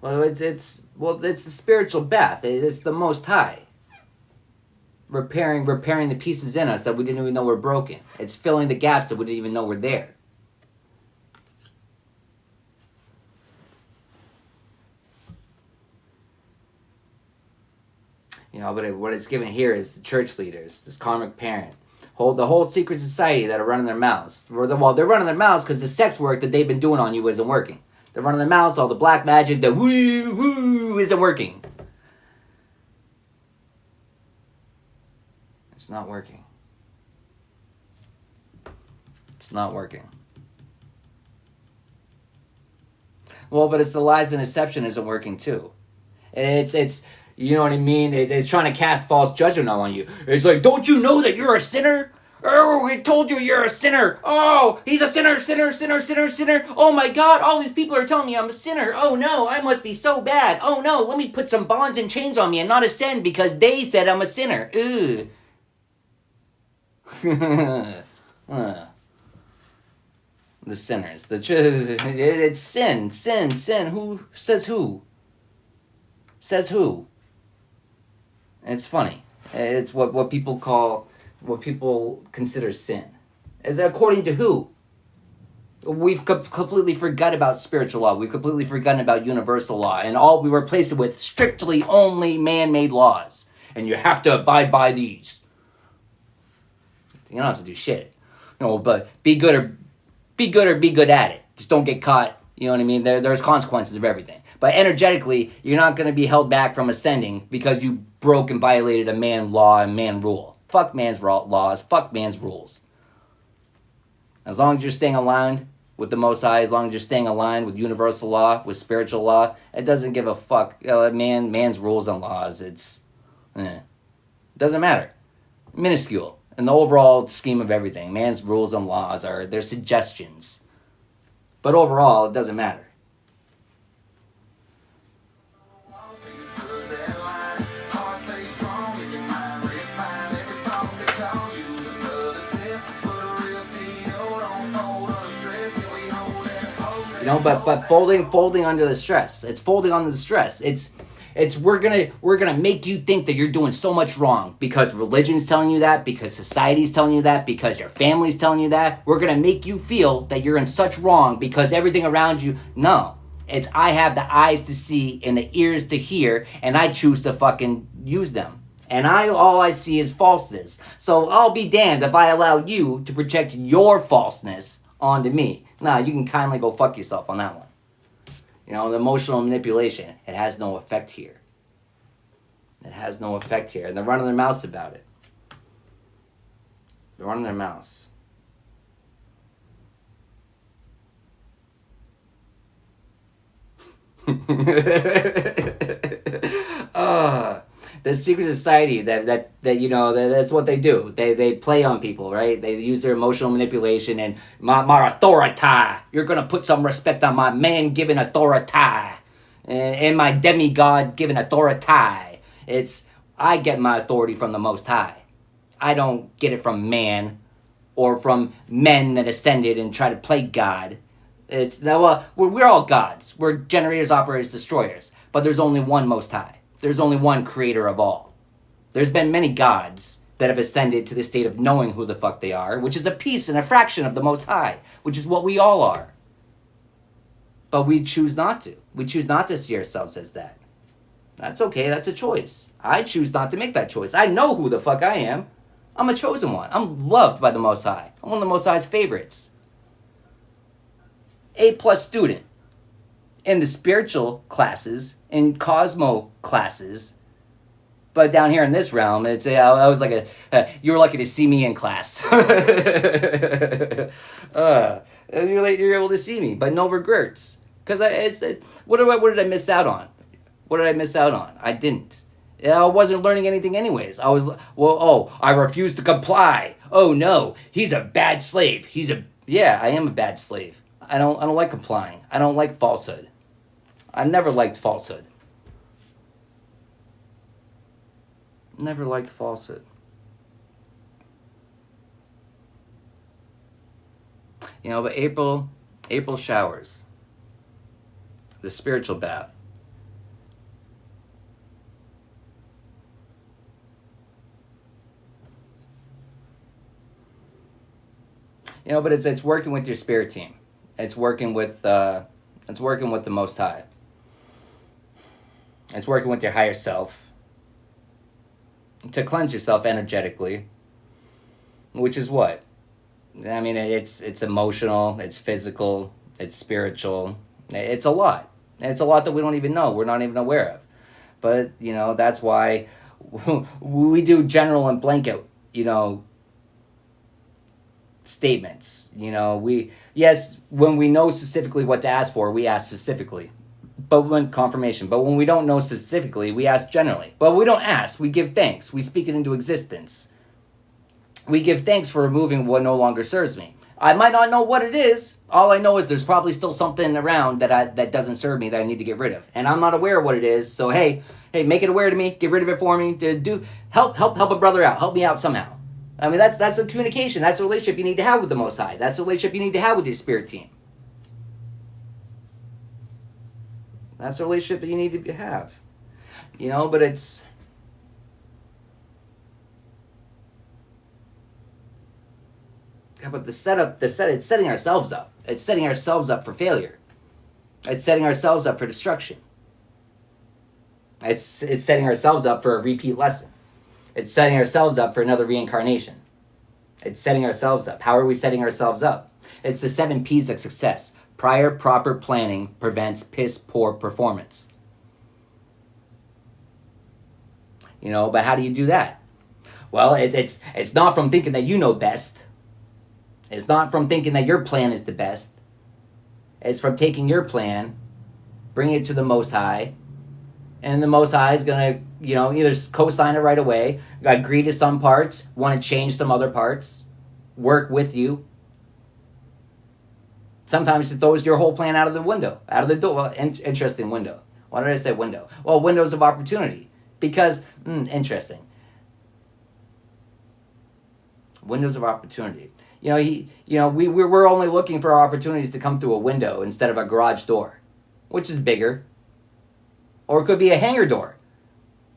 it's the spiritual bath. It's the Most High repairing the pieces in us that we didn't even know were broken. It's filling the gaps that we didn't even know were there. You know, but what it's given here is the church leaders, this karmic parent, the whole secret society that are running their mouths. Well, they're running their mouths because the sex work that they've been doing on you isn't working. They're running their mouths, all the black magic, the woo isn't working. It's not working. It's not working. Well, but it's the lies and deception isn't working too. It's you know what I mean? It's trying to cast false judgment on you. It's like, don't you know that you're a sinner? Oh, we told you you're a sinner. Oh, he's a sinner. Oh my God, all these people are telling me I'm a sinner. Oh no, I must be so bad. Oh no, let me put some bonds and chains on me and not ascend because they said I'm a sinner. Ugh. The sinners. It's sin. Who says who? Says who? It's funny. It's what people consider sin. Is according to who? We've completely forgot about spiritual law. We've completely forgotten about universal law. And all we replace it with strictly only man-made laws. And you have to abide by these. You don't have to do shit. No, but be good or be good at it. Just don't get caught. You know what I mean? There's consequences of everything. But energetically, you're not going to be held back from ascending because you broke and violated a man law and man rule. Fuck man's laws. Fuck man's rules. As long as you're staying aligned with the Most High, as long as you're staying aligned with universal law, with spiritual law, it doesn't give a fuck. Man's rules and laws, it doesn't matter. Minuscule. In the overall scheme of everything, man's rules and laws they're suggestions. But overall, it doesn't matter. You know, but folding under the stress. It's folding under the stress. It's we're gonna make you think that you're doing so much wrong because religion's telling you that, because society's telling you that, because your family's telling you that. We're gonna make you feel that you're in such wrong because everything around you. No, it's I have the eyes to see and the ears to hear, and I choose to fucking use them. And all I see is falseness. So I'll be damned if I allow you to project your falseness onto me. Nah, you can kindly go fuck yourself on that one. You know, the emotional manipulation, it has no effect here. It has no effect here. And they're running their mouths about it. They're running their mouths. The secret society that you know, that's what they do. They play on people, right? They use their emotional manipulation and my authority. You're gonna put some respect on my man-given authority and my demigod-given authority. It's I get my authority from the Most High. I don't get it from man or from men that ascended and try to play God. It's well, we're all gods. We're generators, operators, destroyers. But there's only one Most High. There's only one creator of all. There's been many gods that have ascended to the state of knowing who the fuck they are, which is a piece and a fraction of the Most High, which is what we all are. But we choose not to. We choose not to see ourselves as that. That's okay. That's a choice. I choose not to make that choice. I know who the fuck I am. I'm a chosen one. I'm loved by the Most High. I'm one of the Most High's favorites. A+ student in the spiritual classes, in Cosmo classes, but down here in this realm, it's I was like you were lucky to see me in class. You're able to see me, but no regrets, because what did I miss out on? What did I miss out on? I didn't. I wasn't learning anything anyways. I refuse to comply. Oh no, he's a bad slave. I am a bad slave. I don't like complying. I don't like falsehood. I never liked falsehood. Never liked falsehood. You know, but April showers. The spiritual bath. You know, but it's working with your spirit team. It's working with the Most High. It's working with your higher self to cleanse yourself energetically, which is what? I mean, it's emotional, it's physical, it's spiritual. It's a lot. And it's a lot that we don't even know. We're not even aware of. But, you know, that's why we do general and blanket, you know, statements. You know, when we know specifically what to ask for, we ask specifically. But when confirmation. But when we don't know specifically, we ask generally. But we don't ask. We give thanks. We speak it into existence. We give thanks for removing what no longer serves me. I might not know what it is. All I know is there's probably still something around that doesn't serve me that I need to get rid of. And I'm not aware of what it is. So hey, make it aware to me. Get rid of it for me. Help a brother out. Help me out somehow. I mean, that's the communication. That's the relationship you need to have with the Most High. That's the relationship you need to have with your spirit team. That's the relationship that you need to have. You know, but it's... Yeah, but it's setting ourselves up. It's setting ourselves up for failure. It's setting ourselves up for destruction. It's setting ourselves up for a repeat lesson. It's setting ourselves up for another reincarnation. It's setting ourselves up. How are we setting ourselves up? It's the 7 P's of success. Prior proper planning prevents piss poor performance. You know, but how do you do that? Well, it's not from thinking that you know best. It's not from thinking that your plan is the best. It's from taking your plan, bringing it to the Most High, and the Most High is going to, you know, either co-sign it right away, agree to some parts, want to change some other parts, work with you. Sometimes it throws your whole plan out of the window, out of the door. Well, interesting window. Why did I say window? Well, windows of opportunity. Because, interesting. Windows of opportunity. we're only looking for opportunities to come through a window instead of a garage door, which is bigger. Or it could be a hangar door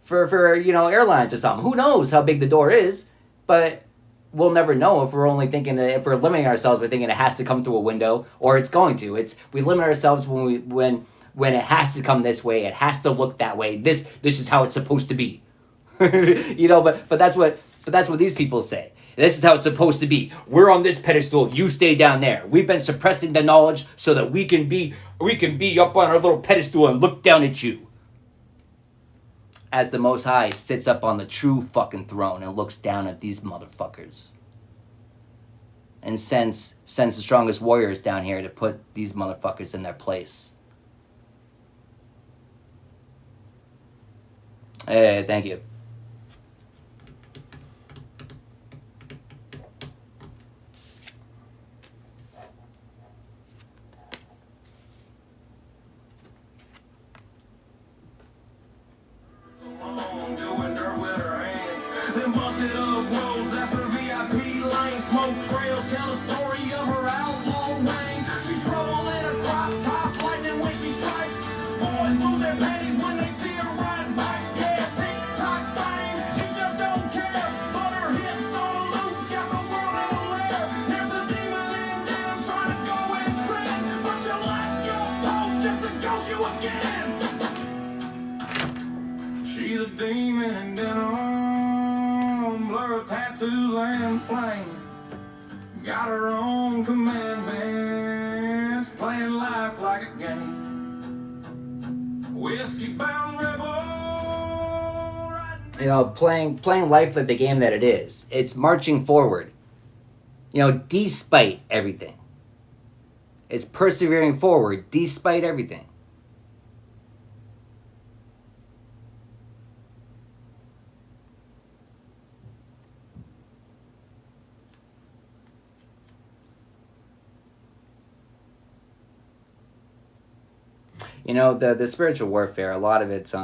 for airlines or something. Who knows how big the door is, but we'll never know if we're limiting ourselves by thinking it has to come through a window or it's going to. We limit ourselves when it has to come this way, it has to look that way. This is how it's supposed to be. But that's what these people say. This is how it's supposed to be. We're on this pedestal, you stay down there. We've been suppressing the knowledge so that we can be up on our little pedestal and look down at you. As the Most High sits up on the true fucking throne and looks down at these motherfuckers. And sends the strongest warriors down here to put these motherfuckers in their place. Hey, thank you. Doing dirt with her hands. Them busted up roads, that's her VIP lane. Smoke trails tell the story of her outlaw reign. She's trouble in a crop top, lightning when she strikes. Boys lose their panties when they see her ride bikes. Yeah, TikTok fame, she just don't care. But her hips on loops got the world in a lair. There's a demon in them trying to go and trend. But you like your post just to ghost you again. She's a demon in denim, blur tattoos and flame. Got her own commandments, playing life like a game. Whiskey bound rebel. Playing life like the game that it is. It's marching forward. Despite everything. It's persevering forward despite everything. The spiritual warfare, a lot of it's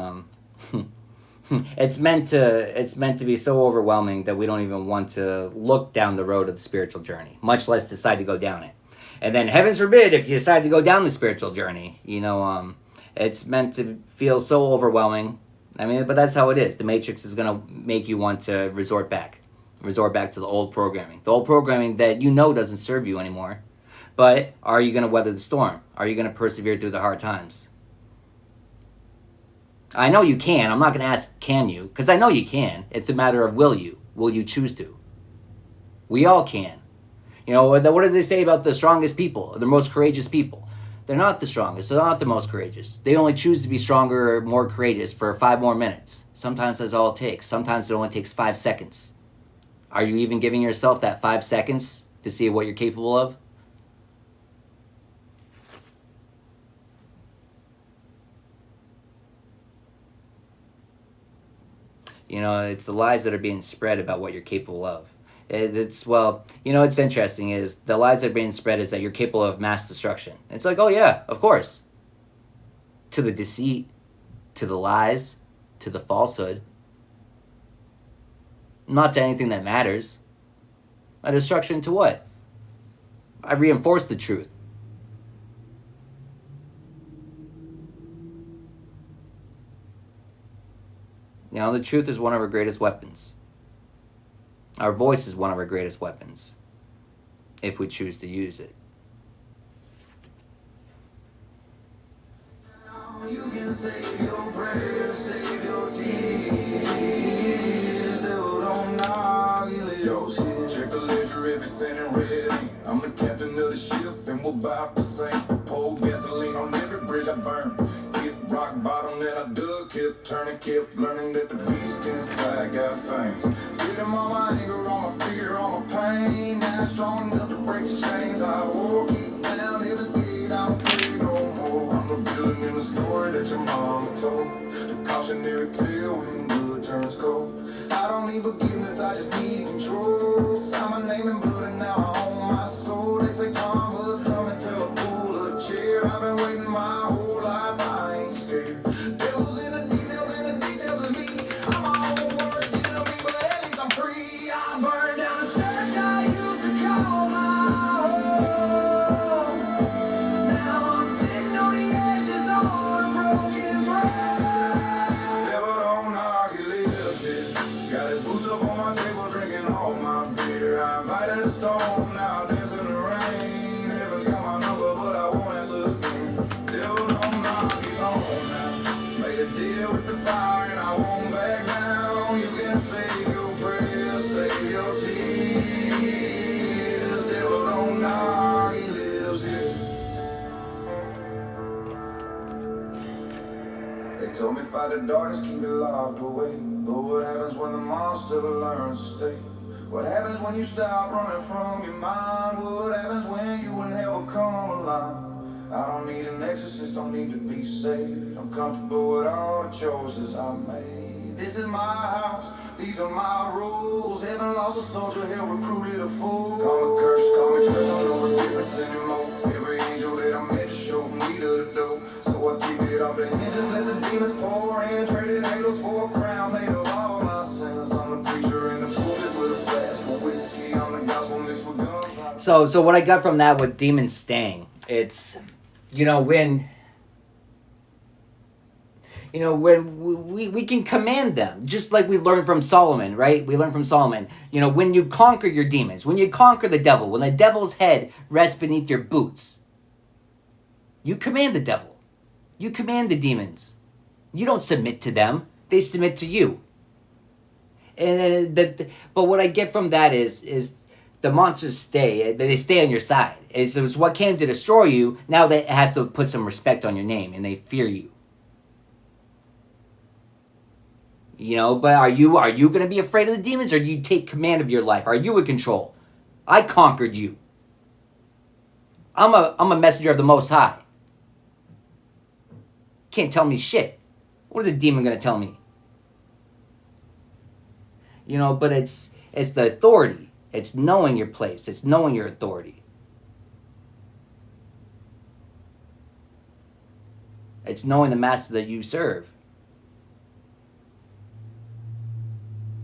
it's meant to be so overwhelming that we don't even want to look down the road of the spiritual journey, much less decide to go down it. And then heavens forbid if you decide to go down the spiritual journey, it's meant to feel so overwhelming. But that's how it is. The Matrix is going to make you want to resort back to the old programming that doesn't serve you anymore. But are you going to weather the storm? Are you going to persevere through the hard times? I know you can. I'm not going to ask, can you? Because I know you can. It's a matter of will you? Will you choose to? We all can. What do they say about the strongest people, the most courageous people? They're not the strongest. They're not the most courageous. They only choose to be stronger or more courageous for 5 more minutes. Sometimes that's all it takes. Sometimes it only takes 5 seconds. Are you even giving yourself that 5 seconds to see what you're capable of? It's the lies that are being spread about what you're capable of. It's interesting is the lies that are being spread is that you're capable of mass destruction. It's like, oh yeah, of course. To the deceit, to the lies, to the falsehood. Not to anything that matters. A destruction to what? I reinforce the truth. The truth is one of our greatest weapons. Our voice is one of our greatest weapons, if we choose to use it. You can save your prayers, save your tears. Devil don't knock, you let your shit. Check the ledger, every cent and ready. I'm the captain of the ship, and we're about to sink. Pour gasoline on every bridge I burn. Hit rock bottom that I dug, kept turning, kept learning that the beast inside got fangs. Feed him all my anger, all my fear, all my pain. Now strong enough to break the chains. I walk it down, if it's dead, I don't pray no more. I'm the villain in the story that your mama told. The cautionary tale when good turns cold. I don't need forgiveness, I just need control. Sign my name in blood and now I own my soul. They say karma's coming till I pull a chair. I've been waiting my whole life, I ain't scared. Devil's in the details of me. I'm my own worst enemy, but at least I'm free. I burned down the church I used to call my They told me fight the darkness, keep it locked away. But what happens when the monster learns to stay? What happens when you stop running from your mind? What happens when you and hell come alive? I don't need an exorcist, don't need to be saved. I'm comfortable with all the choices I made. This is my house, these are my rules. Heaven lost a soldier, hell recruited a fool. Call me curse, I don't know the difference anymore. Every angel that I met just showed me the door. So I keep it off the hinges, let the demons pour in. Traded halos for a crown made of all my sins. I'm the preacher in the pulpit with a flask of whiskey. I'm the gospel mixed with guns. So what I got from that with demons staying, it's, when we can command them, just like we learned from Solomon, right? We learned from Solomon, when you conquer your demons, when you conquer the devil, when the devil's head rests beneath your boots, you command the devil. You command the demons. You don't submit to them. They submit to you. But what I get from that is the monsters stay. They stay on your side. It's what came to destroy you. Now that it has to put some respect on your name, and they fear you. But are you going to be afraid of the demons, or do you take command of your life? Are you in control? I conquered you. I'm a messenger of the Most High. Can't tell me shit. What is a demon going to tell me? But it's the authority. It's knowing your place. It's knowing your authority. It's knowing the master that you serve.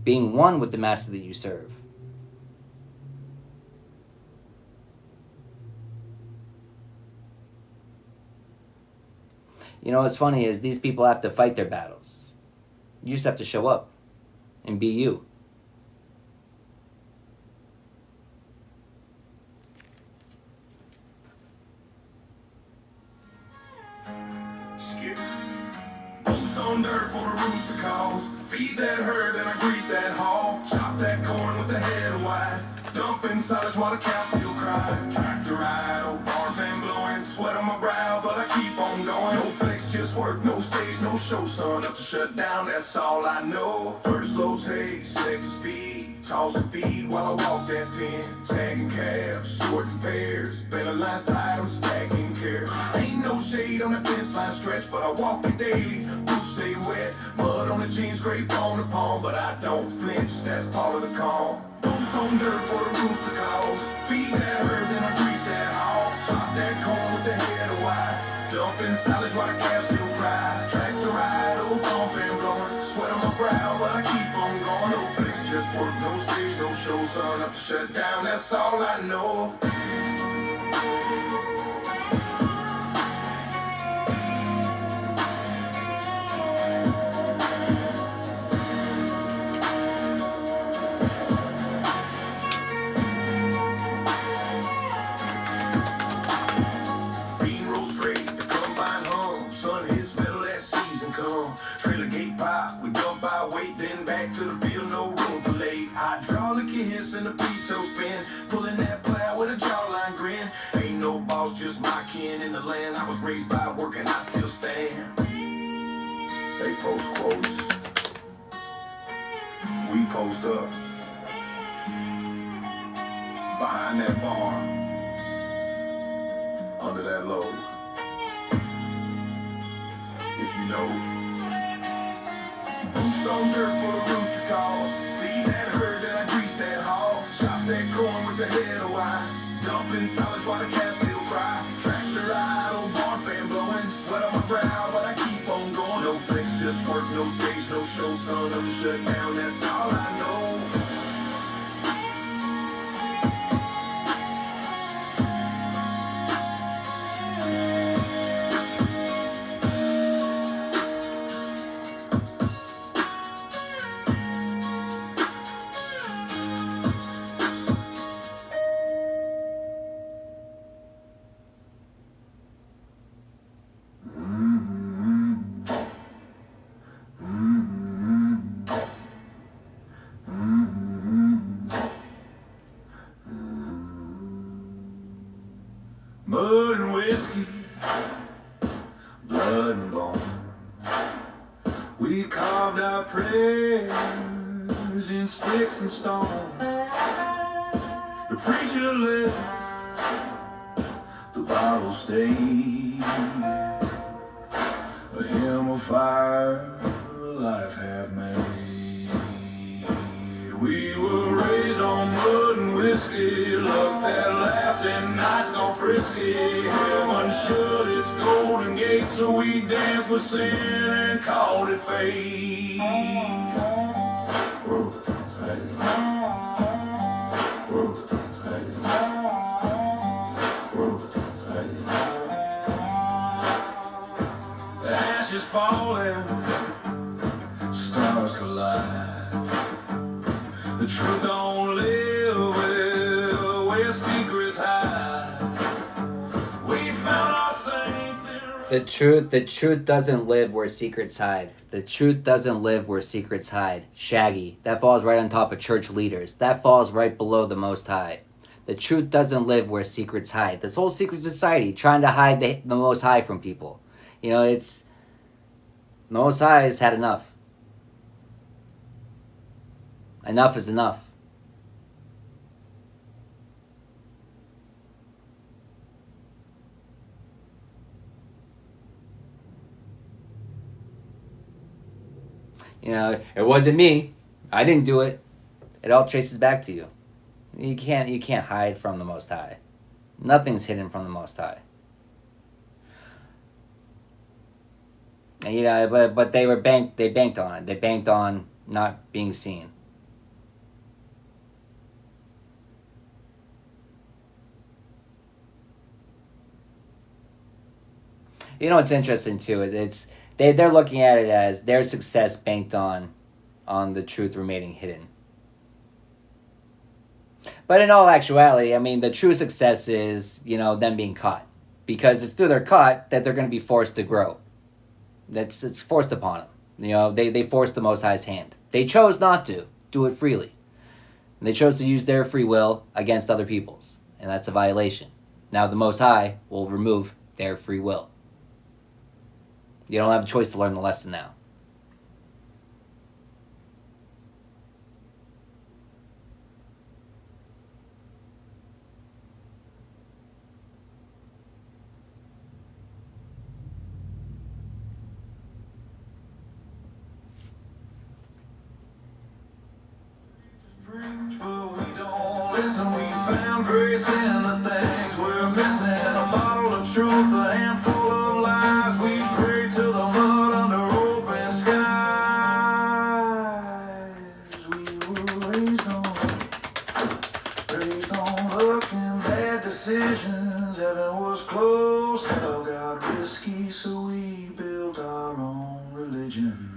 Being one with the master that you serve. What's funny is these people have to fight their battles. You just have to show up and be you. Boots on dirt for the rooster calls. Feed that herd, then I grease that hog. Chop that corn with the head wide. Dump in silage while the cows still cry. Tractor ride, old barn fan blowing. Sweat on my brow, but I keep on going. No flex, just work, no stage, no show, son. Up to shut down, that's all I know. First low taste, second speed. Toss and feed while I walk that pen. Tagging calves, sorting pairs. Better last tight, I'm stacking care. Ain't no shade on the fence line stretch, but I walk it daily. Boots stay wet, mud on the jeans, scrape on the palm, but I don't flinch, that's part of the calm. Boots on dirt for the rooster calls. Feed that herd, then I grease that hog. Chop that corn with the head wide. Dump in silage while the calves still cry. Tractor ride, old palm fan blowing. Sweat on my brow, but I keep on going. No flex, just work, no stage, no show, son. Up to shut down, that's all I know. In the pizza spin, pulling that plow with a jawline grin. Ain't no boss, just my kin in the land. I was raised by working, I still stand. They post quotes, we post up behind that barn, under that load. If you know, boots on dirt for the rooster calls. Feed that herd, then I grease that hog. Chop that corn with the head wide. Dump in silage while the calves still cry. Tractor ride, old barn fan blowing. Sweat on my brow, but I keep on going. No flex, just work, no stage, no show, son. Up to shut down, that's all I know. We carved our prayers in sticks and stone. The preacher left, the bottle stayed. A hymn of fire, life hath made. We were raised on mud and whiskey, luck that laughed and nights gone frisky. Heaven shut its golden gates, so we danced with sin and called it fate. Whoa, hey. Whoa, hey. Whoa, hey. The ashes falling, stars collide. The truth don't live where secrets hide. We found our saints in... The truth doesn't live where secrets hide. The truth doesn't live where secrets hide. Shaggy. That falls right on top of church leaders. That falls right below the Most High. The truth doesn't live where secrets hide. This whole secret society trying to hide the Most High from people. You know, it's... The Most High has had enough. Enough is enough. You know, it wasn't me. I didn't do it. It all traces back to you. You can't hide from the Most High. Nothing's hidden from the Most High. And, you know, but they banked on it. They banked on not being seen. You know what's interesting too? They're looking at it as their success banked on the truth remaining hidden. But in all actuality, I mean, the true success is, you know, them being caught, because it's through their caught that they're going to be forced to grow. It's forced upon them. You know, they forced the Most High's hand. They chose not to do it freely. And they chose to use their free will against other people's, and that's a violation. Now the Most High will remove their free will. You don't have a choice to learn the lesson now. But we don't listen. We found grace in the things we're missing. A bottle of truth, a handful of lies. We pray to the mud under open skies. We were raised on luck and bad decisions. Heaven was close, hell got risky, so we built our own religion.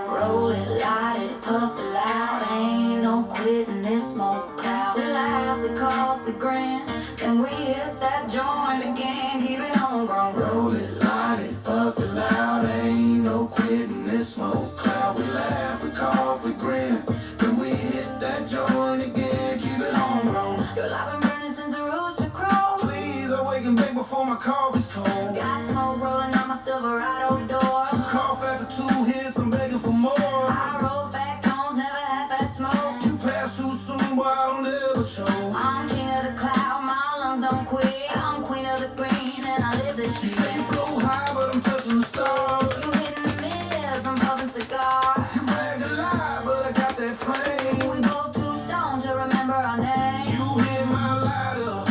Roll it, light it, puff it loud. Ain't no quitting this smoke cloud. We laugh, we cough, we grin, then we hit that joint again. Keep it homegrown. Roll it, light it, puff it loud. Ain't no quitting this smoke cloud. We laugh, we cough, we grin, then we hit that joint again. Keep it homegrown. Your life been burning since the rooster crowed. Please, I wake and bake before my coffee's cold. Got smoke rolling out my Silverado door. Cough after 2 hits, I'm begging for more. I roll fat cones, never had that smoke. You pass too soon, boy, I don't ever show. I'm king of the cloud, my lungs don't quit. I'm queen of the green, and I live this You shit. say you flow high, but I'm touching the stars. You hitting the mids, I'm puffing cigars. You brag a lot, but I got that flame. We both too stoned to remember our name. You hit my light up.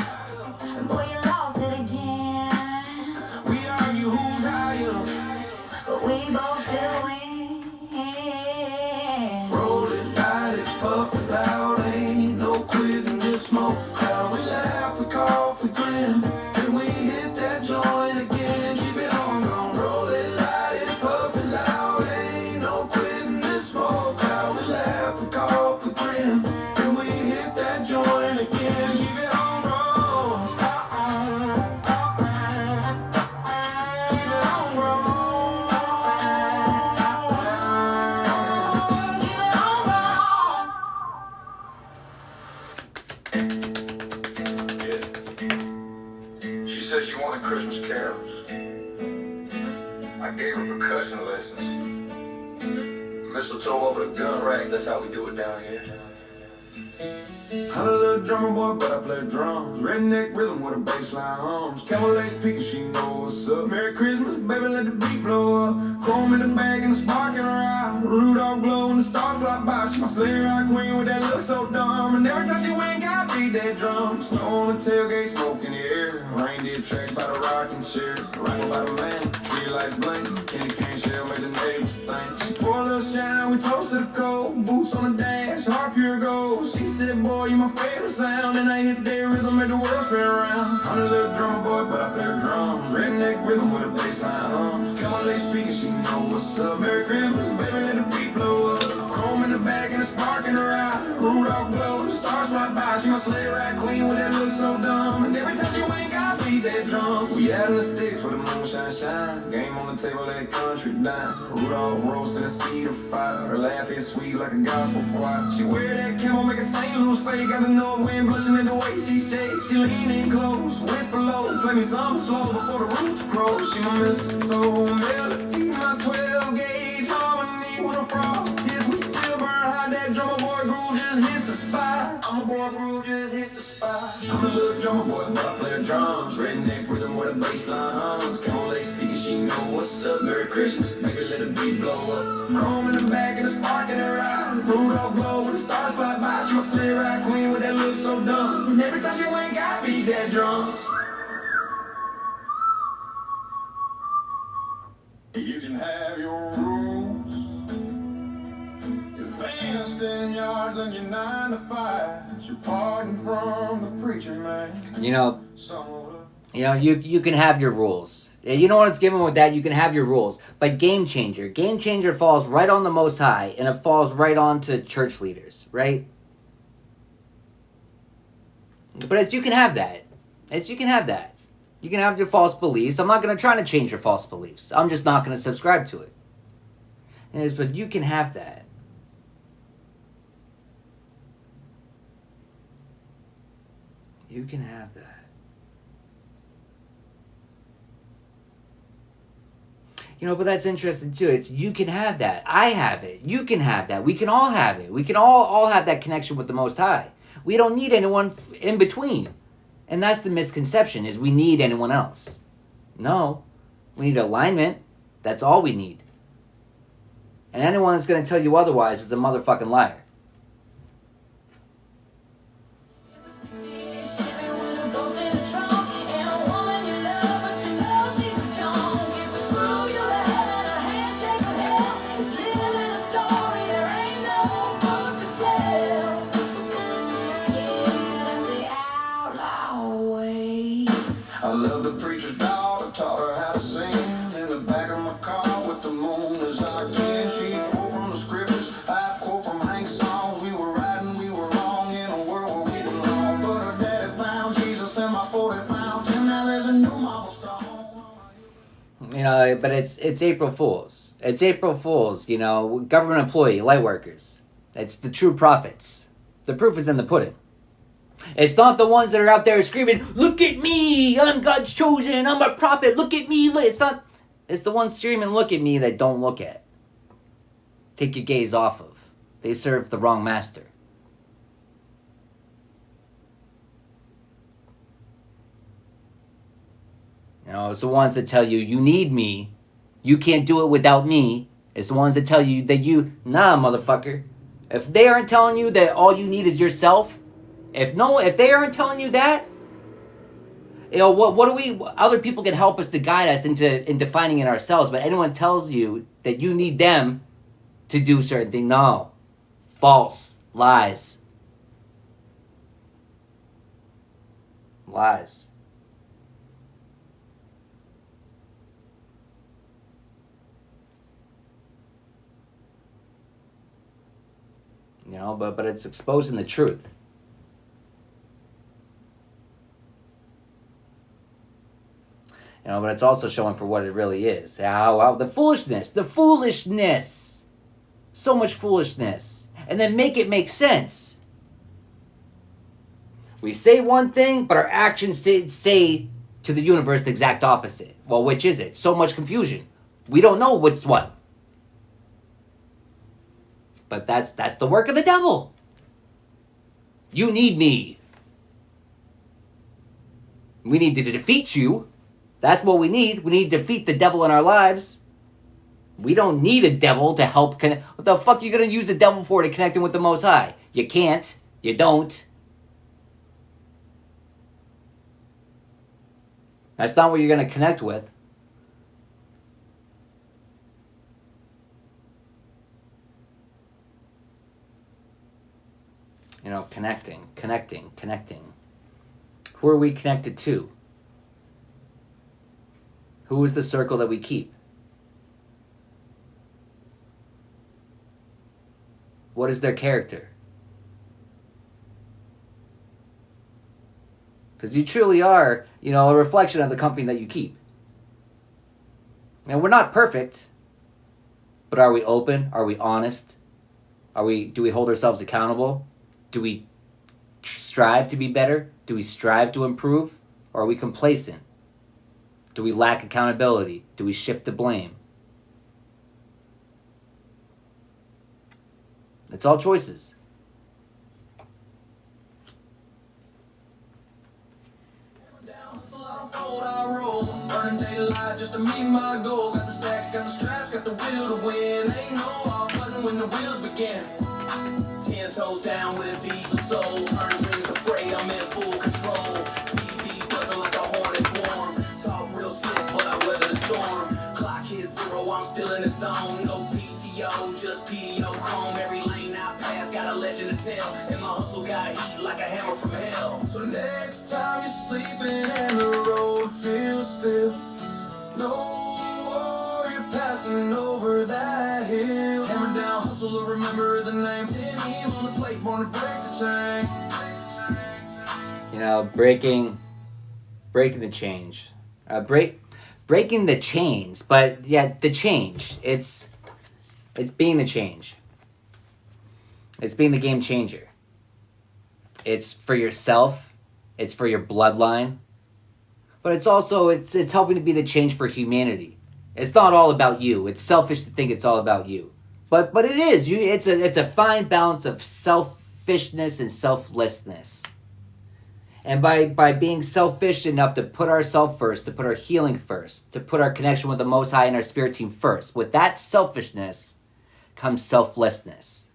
And boy, you lost it again. Yeah. She said she wanted Christmas carols. I gave her percussion lessons. Mistletoe over the gun rack, that's how we do it down here. I'm a little drummer boy, but I play drums. Redneck rhythm with a bassline hums. Camel lace peak, she know what's up. Merry Christmas, baby, let the beat blow up. Chrome in the bag and the spark in her eye. Rudolph glow and the stars fly by. She my sleigh ride queen with that look so dumb. And every time she wink, I beat that drum. Snow on the tailgate, smoke in the air. Reindeer track by the rocking chair. Rifle by the man, tree lights blink. Candy cane shell make the neighbors think. She pour a little shine, we toast to the cold. Boots on the dash, heart pure gold. She said, boy, you my favorite sound. And I hit that rhythm, make the world spin around. I'm a little drummer boy, but I play the drums. Redneck rhythm with a bassline hum. Come on, late speaking, she know what's up. Merry Christmas, baby, let the beat blow up. Chrome in the bag and the spark in her eye. Rudolph glow, the stars fly by. She my sleigh ride queen with that look so dumb. And every time she wink, I beat that drum. We out in the sticks where the moonshine shine. Game on the table, that country dime. Rudolph roasting a seed of fire. Her laugh is sweet like a gospel choir. She wear that camo, make a St. Louis fade. Got the north wind blushing in the way she shakes. She lean in close, whisper low. Play me something slow before the rooster crows. She my mistletoe melody, my 12 gauge harmony. When the frost hits, we still burn hot. That drummer boy groove just hits the spot. I'm a boy groove just hits the spot. I'm a little drummer boy, but I play drums. Redneck rhythm with a bassline hums. Come on, late speaking, she know what's up. Merry Christmas, baby, let the beat blow up. Chrome in the bag and the spark in her eye. Rudolph glow with the stars fly by. She my sleigh ride queen with that look so dumb. And every time she wink, I beat that drum. You can have your rules, your fenced in yards and your 9 to 5s. You're parting from the preacher man. You can have your rules. You know what it's given with that? You can have your rules. But Game Changer falls right on the Most High, and it falls right on to church leaders, right? But you can have that. You can have that. You can have your false beliefs. I'm not going to try to change your false beliefs. I'm just not going to subscribe to it. But you can have that. You can have that. But that's interesting too. You can have that. I have it. You can have that. We can all have it. We can all have that connection with the Most High. We don't need anyone in between. And that's the misconception, is we need anyone else. No. We need alignment. That's all we need. And anyone that's going to tell you otherwise is a motherfucking liar. I love the preacher's daughter, taught her how to sing. In the back of my car with the moon as I can. She quote from the scriptures, I quote from Hank's songs. We were right and we were wrong in a world where we belong. But her daddy found Jesus in my 40 fountain. Now there's a new marble stone. But it's April Fool's. It's April Fool's, government employee, light workers. It's the true prophets. The proof is in the pudding. It's not the ones that are out there screaming, look at me, I'm God's chosen, I'm a prophet, look at me. It's the ones screaming, look at me, that don't look at. Take your gaze off of. They serve the wrong master. It's the ones that tell you, you need me, you can't do it without me. It's the ones that tell you that nah, motherfucker. If they aren't telling you that all you need is yourself, if they aren't telling you that, what do we? Other people can help us to guide us into finding it ourselves. But anyone tells you that you need them to do certain things, no, false, lies. But it's exposing the truth. But it's also showing for what it really is. How the foolishness. So much foolishness. And then make it make sense. We say one thing, but our actions say to the universe the exact opposite. Well, which is it? So much confusion. We don't know what's what. But that's the work of the devil. You need me. We need to defeat you. That's what we need. We need to defeat the devil in our lives. We don't need a devil to help connect. What the fuck are you going to use a devil for to connect him with the Most High? You can't. You don't. That's not what you're going to connect with. You know, connecting. Who are we connected to? Who is the circle that we keep? What is their character? Because you truly are, you know, a reflection of the company that you keep. And we're not perfect, but are we open? Are we honest? Do we hold ourselves accountable? Do we strive to be better? Do we strive to improve? Or are we complacent? Do we lack accountability? Do we shift the blame? It's all choices. Burning daylight just to meet my goal. Got the stacks, got the straps, got the will to win. Ain't no off button when the wheels begin. 10 toes down with a diesel soul. Turn dreams to fray, I'm in full control. CD buzzing like a hornet swarm. Talk real slick, but I weather the storm. Clock hits 0, I'm still in the zone. No PTO, just PDO chrome. Every lane I pass got a legend to tell. And my hustle got heat like a hammer from hell. So next time you're sleeping and the road feels still, know you're passing over that hill. Hammer down, hustle to remember the name. 10 on the plate, born to break the chain. You know, breaking the change. Breaking the chains, but yeah, the change. It's being the change. It's being the game changer. It's for yourself. It's for your bloodline. But it's also, it's helping to be the change for humanity. It's not all about you. It's selfish to think it's all about you. But it is. It's a fine balance of selfishness and selflessness. And by being selfish enough to put ourselves first, to put our healing first, to put our connection with the Most High and our spirit team first, with that selfishness comes selflessness.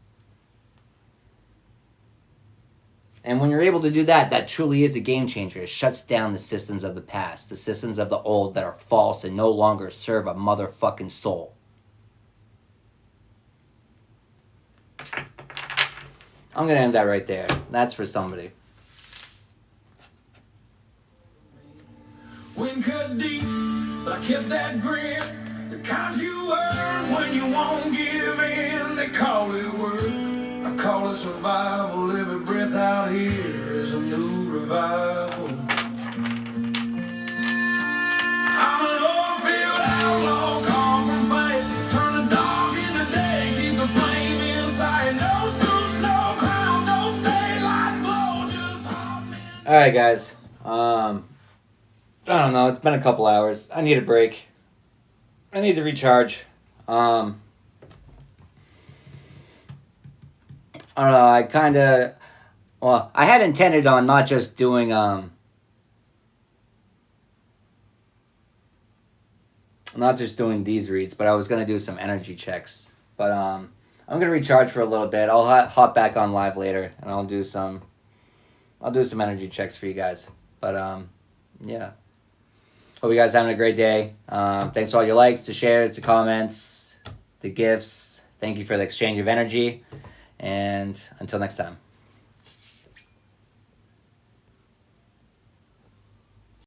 And when you're able to do that, that truly is a game changer. It shuts down the systems of the past, the systems of the old that are false and no longer serve a motherfucking soul. I'm going to end that right there. That's for somebody. Wind cut deep, but I kept that grit. The kind you earn when you won't give in. They call it work, I call it survival. Every breath out here is a new revival. I'm an oil field outlaw, come from fight. Turn a dog into day, keep the flame inside. No suits, no crowns, no state lights glow, just hot men. Alright, guys. I don't know. It's been a couple hours. I need a break. I need to recharge. I don't know. I had intended on not just doing, not just doing these reads, but I was going to do some energy checks. But, I'm going to recharge for a little bit. I'll hop back on live later, and I'll do some energy checks for you guys. But, yeah. Hope you guys are having a great day. Thanks for all your likes, the shares, the comments, the gifts. Thank you for the exchange of energy. And until next time.